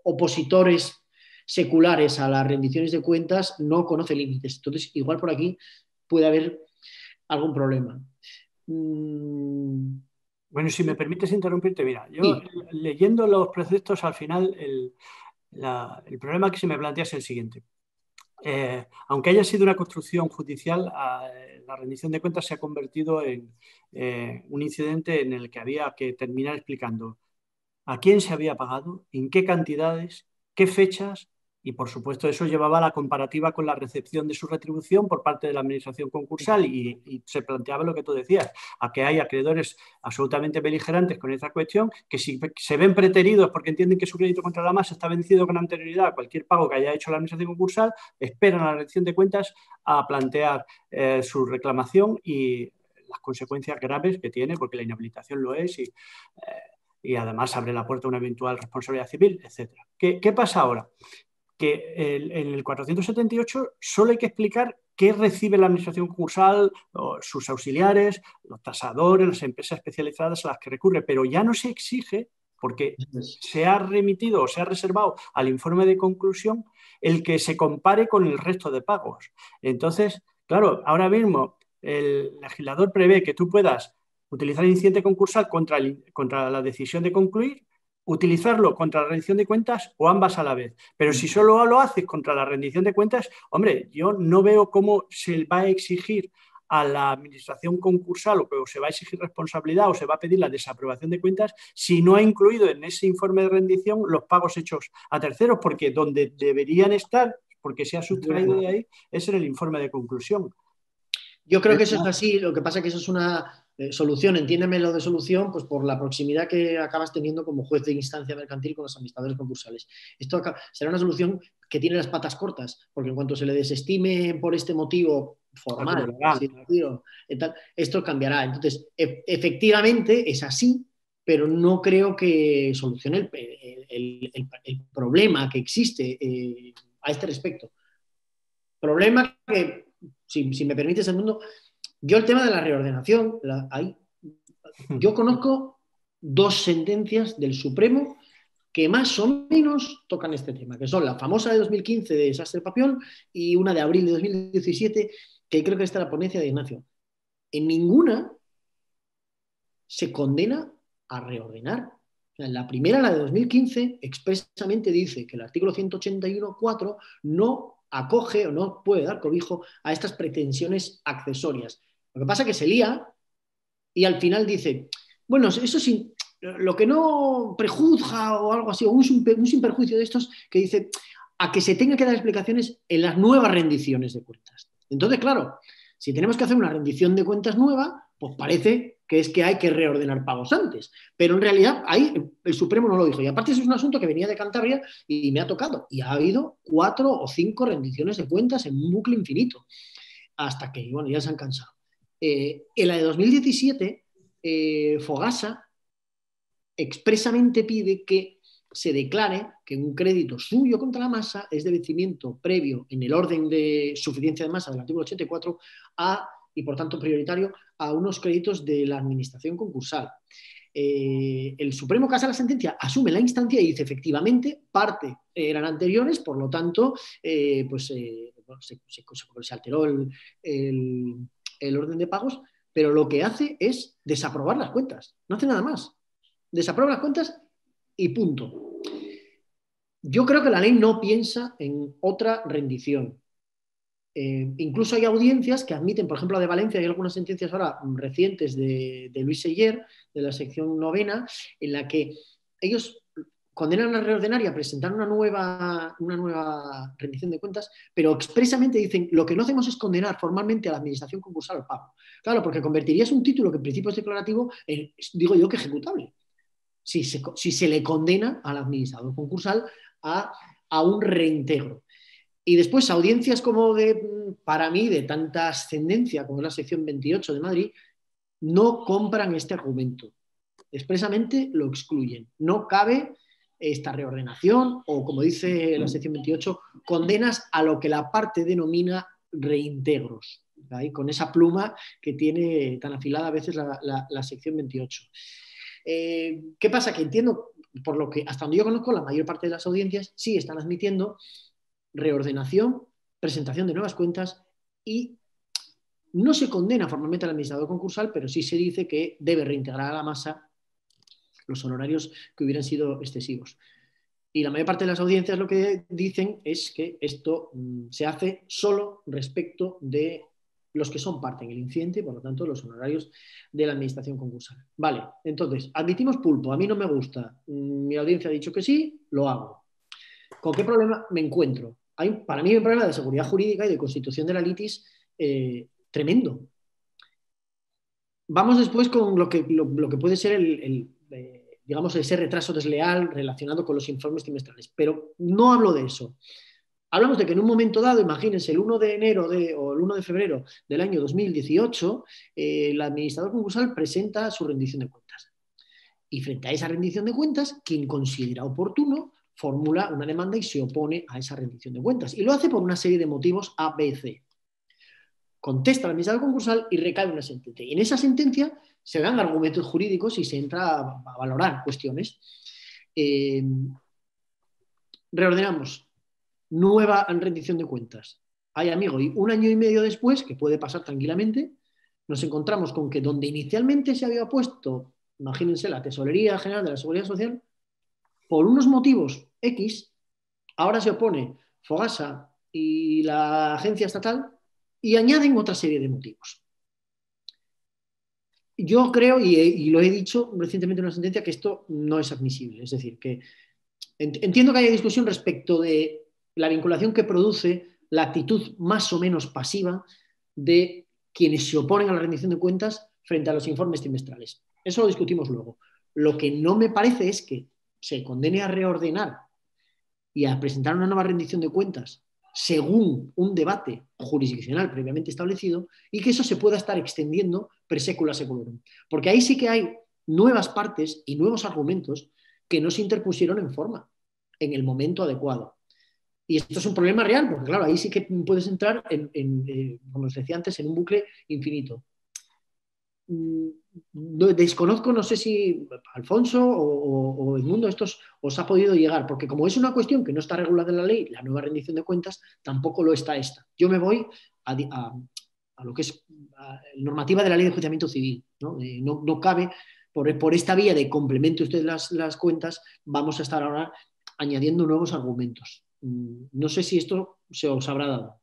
opositores seculares a las rendiciones de cuentas no conoce límites. Entonces, igual por aquí puede haber algún problema. Bueno, si me permites interrumpirte, mira, yo leyendo los preceptos al final, el problema que se me plantea es el siguiente. Aunque haya sido una construcción judicial, la rendición de cuentas se ha convertido en un incidente en el que había que terminar explicando a quién se había pagado, en qué cantidades, qué fechas, y por supuesto eso llevaba a la comparativa con la recepción de su retribución por parte de la administración concursal y se planteaba lo que tú decías, a que hay acreedores absolutamente beligerantes con esa cuestión, que si se ven preteridos porque entienden que su crédito contra la masa está vencido con anterioridad a cualquier pago que haya hecho la administración concursal, esperan a la rendición de cuentas a plantear su reclamación y las consecuencias graves que tiene, porque la inhabilitación lo es y además abre la puerta a una eventual responsabilidad civil, etc. ¿Qué pasa ahora? Que en el 478 solo hay que explicar qué recibe la administración concursal, sus auxiliares, los tasadores, las empresas especializadas a las que recurre, pero ya no se exige, porque se ha remitido o se ha reservado al informe de conclusión el que se compare con el resto de pagos. Entonces, claro, ahora mismo el legislador prevé que tú puedas utilizar el incidente concursal contra la decisión de concluir, utilizarlo contra la rendición de cuentas o ambas a la vez. Pero si solo lo haces contra la rendición de cuentas, hombre, yo no veo cómo se va a exigir a la administración concursal o se va a exigir responsabilidad o se va a pedir la desaprobación de cuentas si no ha incluido en ese informe de rendición los pagos hechos a terceros, porque donde deberían estar, porque se ha sustraído de ahí, es en el informe de conclusión. Yo creo que eso es así, lo que pasa es que eso es una solución, entiéndeme lo de solución, pues por la proximidad que acabas teniendo como juez de instancia mercantil con los administradores concursales. Esto será una solución que tiene las patas cortas, porque en cuanto se le desestime por este motivo formal, esto cambiará. Entonces, efectivamente es así, pero no creo que solucione el problema que existe a este respecto. Problema que, si me permites, Edmundo, Yo el tema de la reordenación, yo conozco 2 sentencias del Supremo que más o menos tocan este tema, que son la famosa de 2015 de Sastre Papiol y una de abril de 2017, que creo que está la ponencia de Ignacio. En ninguna se condena a reordenar. En la primera, la de 2015, expresamente dice que el artículo 181.4 no acoge o no puede dar cobijo a estas pretensiones accesorias. Lo que pasa es que se lía y al final dice, bueno, eso sí, lo que no prejuzga o algo así, o un sin perjuicio de estos que dice a que se tenga que dar explicaciones en las nuevas rendiciones de cuentas. Entonces, claro, si tenemos que hacer una rendición de cuentas nueva, pues parece que es que hay que reordenar pagos antes. Pero en realidad ahí el Supremo no lo dijo. Y aparte eso es un asunto que venía de Cantabria y me ha tocado. Y ha habido 4 o 5 rendiciones de cuentas en un bucle infinito. Hasta que, bueno, ya se han cansado. En la de 2017, Fogasa expresamente pide que se declare que un crédito suyo contra la masa es de vencimiento previo en el orden de suficiencia de masa del artículo 84 y por tanto prioritario a unos créditos de la administración concursal. El Supremo casa la sentencia, asume la instancia y dice efectivamente parte eran anteriores, por lo tanto se alteró el orden de pagos, pero lo que hace es desaprobar las cuentas, no hace nada más. Desaprueba las cuentas y punto. Yo creo que la ley no piensa en otra rendición. Incluso hay audiencias que admiten, por ejemplo, la de Valencia, hay algunas sentencias ahora recientes de Luis Seyer, de la sección 9ª, en la que ellos condenan a reordenar y a presentar una nueva rendición de cuentas, pero expresamente dicen, lo que no hacemos es condenar formalmente a la administración concursal al pago. Claro, porque convertirías un título que en principio es declarativo en, digo yo, que ejecutable. Si se le condena al administrador concursal a un reintegro. Y después audiencias como para mí, de tanta ascendencia como es la sección 28 de Madrid, no compran este argumento. Expresamente lo excluyen. No cabe esta reordenación o, como dice la sección 28, condenas a lo que la parte denomina reintegros. ¿Ahí? Con esa pluma que tiene tan afilada a veces la sección 28. ¿Qué pasa? Que entiendo, por lo que hasta donde yo conozco, la mayor parte de las audiencias sí están admitiendo reordenación, presentación de nuevas cuentas y no se condena formalmente al administrador concursal, pero sí se dice que debe reintegrar a la masa los honorarios que hubieran sido excesivos. Y la mayor parte de las audiencias lo que dicen es que esto se hace solo respecto de los que son parte en el incidente, por lo tanto, los honorarios de la administración concursal. Vale, entonces, admitimos pulpo, a mí no me gusta, mi audiencia ha dicho que sí, lo hago. ¿Con qué problema me encuentro? Para mí hay un problema de seguridad jurídica y de constitución de la litis tremendo. Vamos después con lo que puede ser digamos, ese retraso desleal relacionado con los informes trimestrales. Pero no hablo de eso. Hablamos de que en un momento dado, imagínense, el 1 de enero o el 1 de febrero del año 2018, el administrador concursal presenta su rendición de cuentas. Y frente a esa rendición de cuentas, quien considera oportuno formula una demanda y se opone a esa rendición de cuentas. Y lo hace por una serie de motivos A, B, C. Contesta el administrador concursal y recae una sentencia. Y en esa sentencia se dan argumentos jurídicos y se entra a valorar cuestiones. Reordenamos. Nueva rendición de cuentas. Ay, amigo, y 1 año y medio después, que puede pasar tranquilamente, nos encontramos con que donde inicialmente se había puesto, imagínense, la Tesorería General de la Seguridad Social, por unos motivos X, ahora se opone Fogasa y la agencia estatal y añaden otra serie de motivos. Yo creo, y lo he dicho recientemente en una sentencia, que esto no es admisible. Es decir, que entiendo que haya discusión respecto de la vinculación que produce la actitud más o menos pasiva de quienes se oponen a la rendición de cuentas frente a los informes trimestrales. Eso lo discutimos luego. Lo que no me parece es que se condene a reordenar y a presentar una nueva rendición de cuentas según un debate jurisdiccional previamente establecido y que eso se pueda estar extendiendo per secula seculorum. Porque ahí sí que hay nuevas partes y nuevos argumentos que no se interpusieron en forma, en el momento adecuado. Y esto es un problema real, porque claro, ahí sí que puedes entrar como os decía antes, en un bucle infinito. Desconozco, no sé si Alfonso o Edmundo, estos os ha podido llegar, porque como es una cuestión que no está regulada en la ley, la nueva rendición de cuentas tampoco lo está esta. Yo me voy a lo que es normativa de la ley de enjuiciamiento civil. No cabe, por esta vía de complemente usted las cuentas, vamos a estar ahora añadiendo nuevos argumentos. No sé si esto se os habrá dado.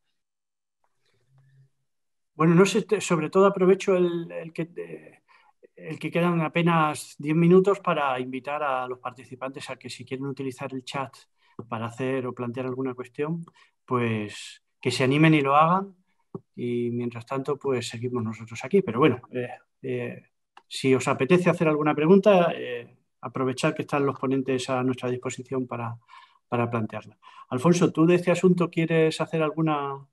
Bueno, no sé, sobre todo aprovecho el que quedan apenas 10 minutos para invitar a los participantes a que si quieren utilizar el chat para hacer o plantear alguna cuestión, pues que se animen y lo hagan. Y mientras tanto, pues seguimos nosotros aquí. Pero bueno, si os apetece hacer alguna pregunta, aprovechad que están los ponentes a nuestra disposición para plantearla. Alfonso, ¿tú de este asunto quieres hacer alguna...?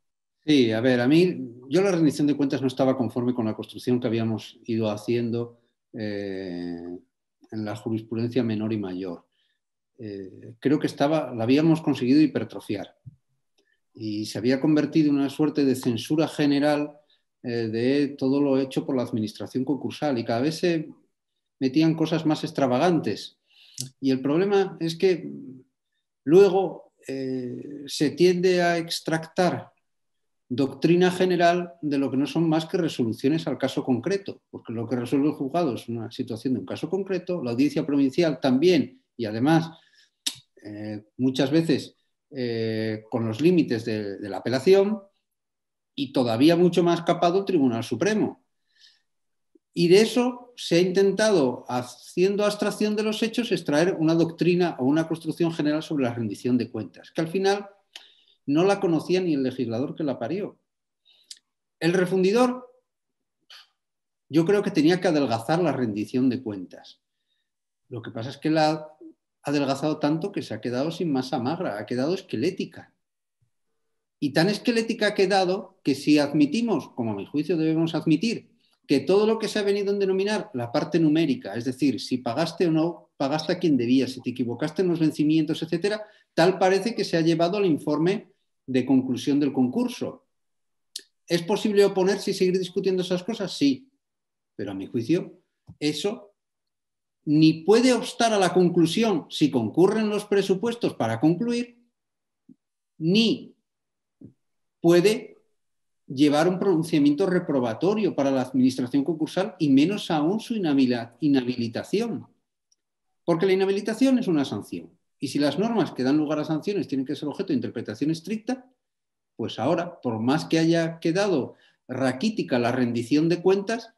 Sí, a ver, a mí, yo la rendición de cuentas no estaba conforme con la construcción que habíamos ido haciendo en la jurisprudencia menor y mayor. Creo que la habíamos conseguido hipertrofiar y se había convertido en una suerte de censura general de todo lo hecho por la administración concursal y cada vez se metían cosas más extravagantes. Y el problema es que luego se tiende a extractar doctrina general de lo que no son más que resoluciones al caso concreto, porque lo que resuelve el juzgado es una situación de un caso concreto, la audiencia provincial también, y además muchas veces con los límites de la apelación, y todavía mucho más capado el Tribunal Supremo. Y de eso se ha intentado, haciendo abstracción de los hechos, extraer una doctrina o una construcción general sobre la rendición de cuentas, que al final no la conocía ni el legislador que la parió. El refundidor, yo creo que tenía que adelgazar la rendición de cuentas. Lo que pasa es que la ha adelgazado tanto que se ha quedado sin masa magra, ha quedado esquelética. Y tan esquelética ha quedado que si admitimos, como a mi juicio debemos admitir, que todo lo que se ha venido a denominar la parte numérica, es decir, si pagaste o no, pagaste a quien debías, si te equivocaste en los vencimientos, etcétera, tal parece que se ha llevado al informe de conclusión del concurso. ¿Es posible oponerse y seguir discutiendo esas cosas? Sí, pero a mi juicio eso ni puede obstar a la conclusión si concurren los presupuestos para concluir, ni puede llevar un pronunciamiento reprobatorio para la administración concursal y menos aún su inhabilitación. Porque la inhabilitación es una sanción. Y si las normas que dan lugar a sanciones tienen que ser objeto de interpretación estricta, pues ahora, por más que haya quedado raquítica la rendición de cuentas,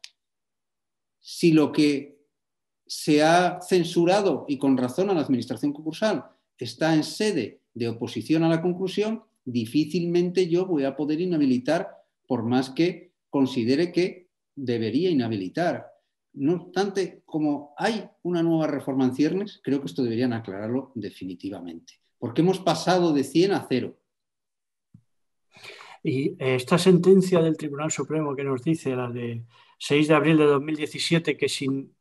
si lo que se ha censurado, y con razón, a la administración concursal está en sede de oposición a la conclusión, difícilmente yo voy a poder inhabilitar por más que considere que debería inhabilitar. No obstante, como hay una nueva reforma en ciernes, creo que esto deberían aclararlo definitivamente, porque hemos pasado de 100 a 0. Y esta sentencia del Tribunal Supremo que nos dice, la de 6 de abril de 2017, que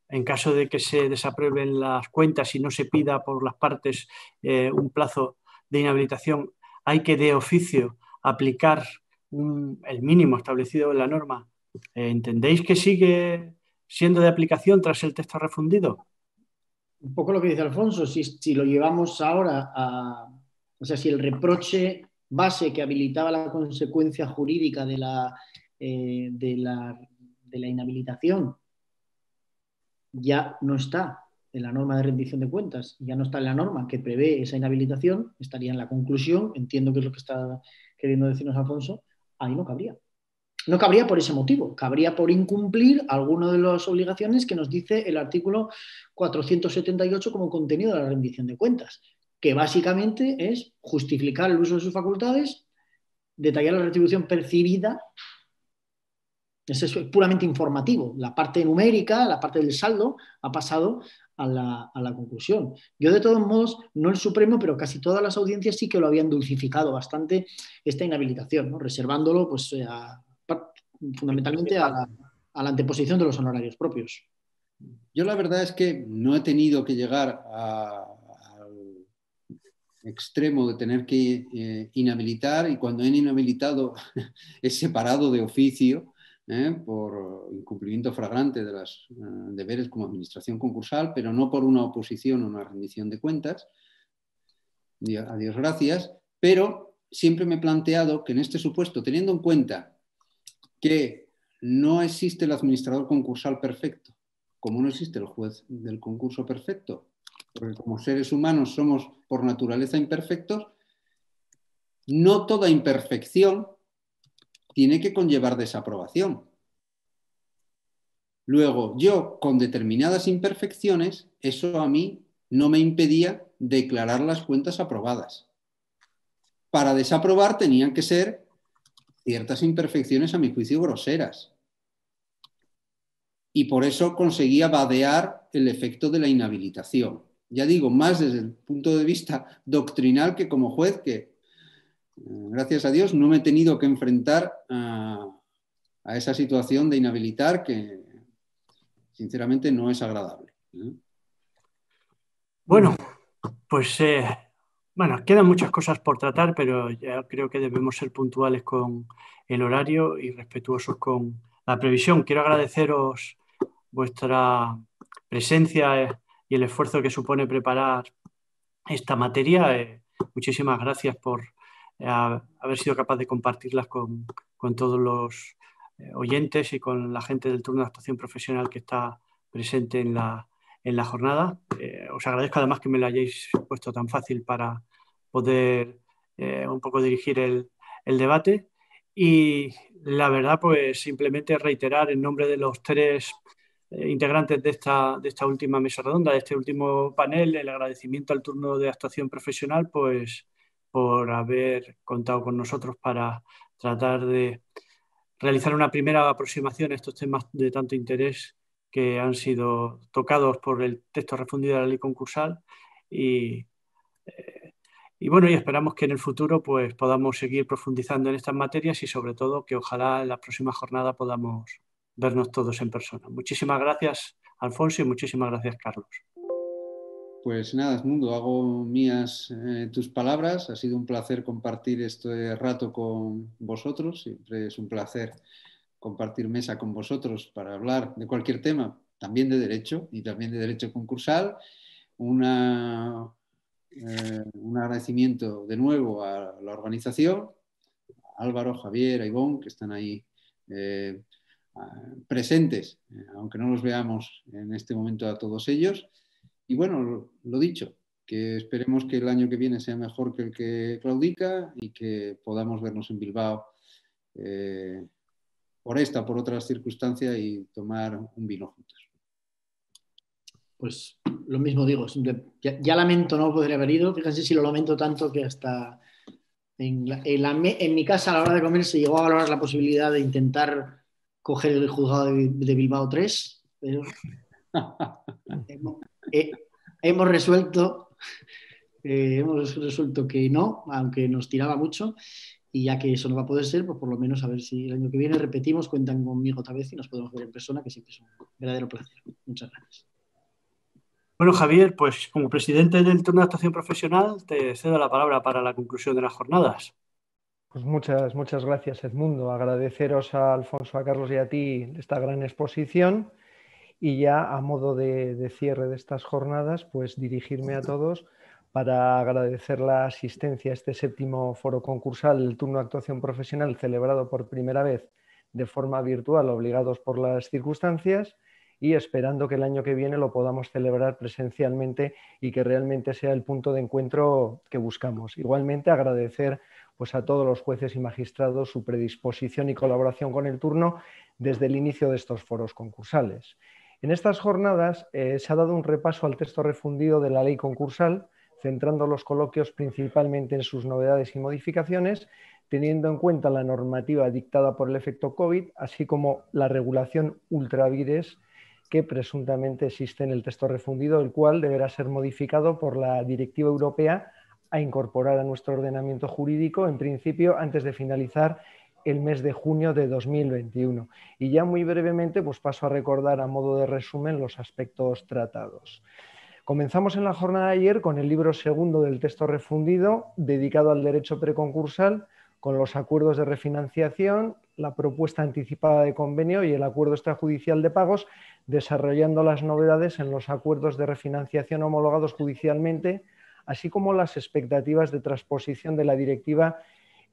en caso de que se desaprueben las cuentas y no se pida por las partes un plazo de inhabilitación, hay que de oficio aplicar el mínimo establecido en la norma. ¿Entendéis que sigue siendo de aplicación tras el texto refundido? Un poco lo que dice Alfonso, si lo llevamos ahora o sea, si el reproche base que habilitaba la consecuencia jurídica de la inhabilitación ya no está en la norma de rendición de cuentas, ya no está en la norma que prevé esa inhabilitación, estaría en la conclusión, entiendo que es lo que está queriendo decirnos Alfonso, ahí no cabría. No cabría por ese motivo, cabría por incumplir alguna de las obligaciones que nos dice el artículo 478 como contenido de la rendición de cuentas, que básicamente es justificar el uso de sus facultades, detallar la retribución percibida. Eso es puramente informativo. La parte numérica, la parte del saldo, ha pasado a la conclusión. Yo, de todos modos, no el Supremo, pero casi todas las audiencias sí que lo habían dulcificado bastante esta inhabilitación, ¿no? Reservándolo pues, fundamentalmente a la anteposición de los honorarios propios. Yo la verdad es que no he tenido que llegar extremo de tener que inhabilitar, y cuando he inhabilitado he separado de oficio por incumplimiento flagrante de los deberes como administración concursal, pero no por una oposición o una rendición de cuentas, a Dios gracias, pero siempre me he planteado que en este supuesto, teniendo en cuenta que no existe el administrador concursal perfecto, como no existe el juez del concurso perfecto, porque como seres humanos somos por naturaleza imperfectos, no toda imperfección tiene que conllevar desaprobación. Luego, yo con determinadas imperfecciones, eso a mí no me impedía declarar las cuentas aprobadas. Para desaprobar tenían que ser ciertas imperfecciones, a mi juicio, groseras. Y por eso conseguía vadear el efecto de la inhabilitación. Ya digo, más desde el punto de vista doctrinal que como juez, que gracias a Dios no me he tenido que enfrentar a esa situación de inhabilitar que sinceramente no es agradable. Bueno, pues bueno, quedan muchas cosas por tratar, pero ya creo que debemos ser puntuales con el horario y respetuosos con la previsión. Quiero agradeceros vuestra presencia y el esfuerzo que supone preparar esta materia. Muchísimas gracias por haber sido capaz de compartirlas con todos los oyentes y con la gente del turno de actuación profesional que está presente en la jornada. Os agradezco además que me lo hayáis puesto tan fácil para poder un poco dirigir el debate. Y la verdad, pues simplemente reiterar en nombre de los tres integrantes de esta última mesa redonda, de este último panel, el agradecimiento al turno de actuación profesional, pues por haber contado con nosotros para tratar de realizar una primera aproximación a estos temas de tanto interés que han sido tocados por el texto refundido de la ley concursal y, y bueno, y esperamos que en el futuro pues podamos seguir profundizando en estas materias y sobre todo que ojalá en la próxima jornada podamos vernos todos en persona. Muchísimas gracias, Alfonso, y muchísimas gracias, Carlos. Pues nada, Edmundo, hago mías tus palabras. Ha sido un placer compartir este rato con vosotros. Siempre es un placer compartir mesa con vosotros para hablar de cualquier tema, también de derecho y también de derecho concursal. Un agradecimiento de nuevo a la organización, a Álvaro, Javier, a Ivonne, que están ahí presentes, aunque no los veamos en este momento a todos ellos. Y bueno, lo dicho, que esperemos que el año que viene sea mejor que el que claudica y que podamos vernos en Bilbao por esta o por otras circunstancias y tomar un vino juntos. Pues lo mismo digo, ya lamento no poder haber ido. Fíjense si lo lamento tanto que hasta en mi casa a la hora de comer se llegó a valorar la posibilidad de intentar coger el juzgado de Bilbao 3, pero hemos resuelto que no, aunque nos tiraba mucho, y ya que eso no va a poder ser, pues por lo menos a ver si el año que viene repetimos, cuentan conmigo otra vez y nos podemos ver en persona, que siempre es un verdadero placer. Muchas gracias. Bueno, Javier, pues como presidente del turno de actuación profesional, te cedo la palabra para la conclusión de las jornadas. Pues muchas gracias, Edmundo. Agradeceros a Alfonso, a Carlos y a ti esta gran exposición. Y ya a modo de cierre de estas jornadas, pues dirigirme a todos para agradecer la asistencia a este séptimo foro concursal, el turno de actuación profesional, celebrado por primera vez de forma virtual, obligados por las circunstancias, y esperando que el año que viene lo podamos celebrar presencialmente y que realmente sea el punto de encuentro que buscamos. Igualmente agradecer pues, a todos los jueces y magistrados su predisposición y colaboración con el turno desde el inicio de estos foros concursales. En estas jornadas se ha dado un repaso al texto refundido de la ley concursal, centrando los coloquios principalmente en sus novedades y modificaciones, teniendo en cuenta la normativa dictada por el efecto COVID, así como la regulación ultravires que presuntamente existe en el texto refundido, el cual deberá ser modificado por la Directiva Europea a incorporar a nuestro ordenamiento jurídico, en principio, antes de finalizar el mes de junio de 2021. Y ya muy brevemente pues paso a recordar a modo de resumen los aspectos tratados. Comenzamos en la jornada de ayer con el libro segundo del texto refundido, dedicado al derecho preconcursal, con los acuerdos de refinanciación, la propuesta anticipada de convenio y el acuerdo extrajudicial de pagos, desarrollando las novedades en los acuerdos de refinanciación homologados judicialmente, así como las expectativas de transposición de la directiva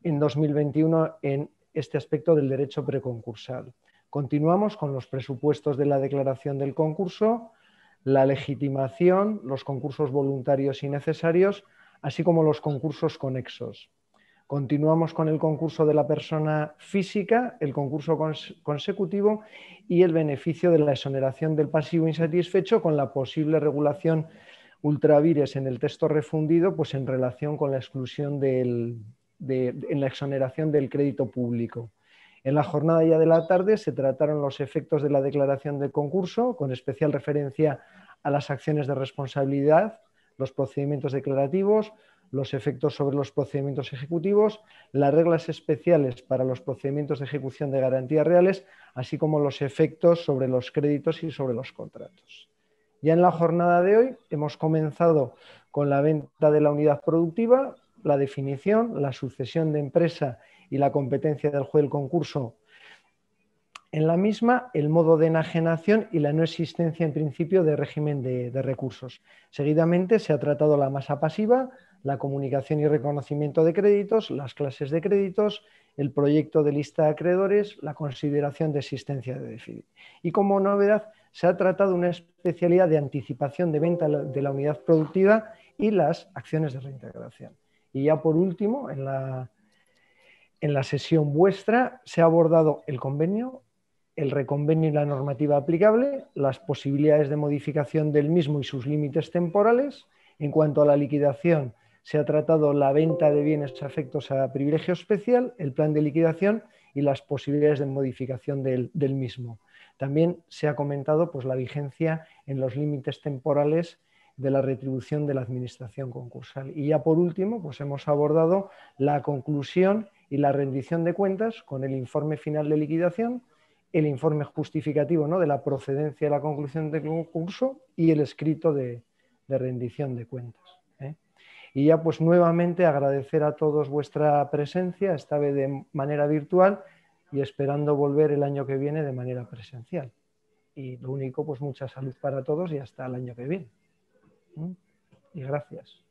en 2021 en este aspecto del derecho preconcursal. Continuamos con los presupuestos de la declaración del concurso, la legitimación, los concursos voluntarios y necesarios, así como los concursos conexos. Continuamos con el concurso de la persona física, el concurso consecutivo y el beneficio de la exoneración del pasivo insatisfecho con la posible regulación ultravires en el texto refundido, pues en relación con la exclusión en la exoneración del crédito público. En la jornada ya de la tarde se trataron los efectos de la declaración del concurso, con especial referencia a las acciones de responsabilidad, los procedimientos declarativos, los efectos sobre los procedimientos ejecutivos, las reglas especiales para los procedimientos de ejecución de garantías reales, así como los efectos sobre los créditos y sobre los contratos. Ya en la jornada de hoy hemos comenzado con la venta de la unidad productiva, la definición, la sucesión de empresa y la competencia del juez del concurso en la misma, el modo de enajenación y la no existencia en principio de régimen de recursos. Seguidamente se ha tratado la masa pasiva, la comunicación y reconocimiento de créditos, las clases de créditos, el proyecto de lista de acreedores, la consideración de existencia de déficit. Y como novedad se ha tratado una especialidad de anticipación de venta de la unidad productiva y las acciones de reintegración. Y ya por último, en la sesión vuestra se ha abordado el convenio, el reconvenio y la normativa aplicable, las posibilidades de modificación del mismo y sus límites temporales. En cuanto a la liquidación, se ha tratado la venta de bienes afectos a privilegio especial, el plan de liquidación y las posibilidades de modificación del mismo. También se ha comentado pues, la vigencia en los límites temporales de la retribución de la administración concursal. Y ya por último, pues hemos abordado la conclusión y la rendición de cuentas con el informe final de liquidación, el informe justificativo, ¿no?, de la procedencia de la conclusión del concurso y el escrito de rendición de cuentas. Y ya pues nuevamente agradecer a todos vuestra presencia, esta vez de manera virtual y esperando volver el año que viene de manera presencial. Y lo único, pues mucha salud para todos y hasta el año que viene. Y gracias.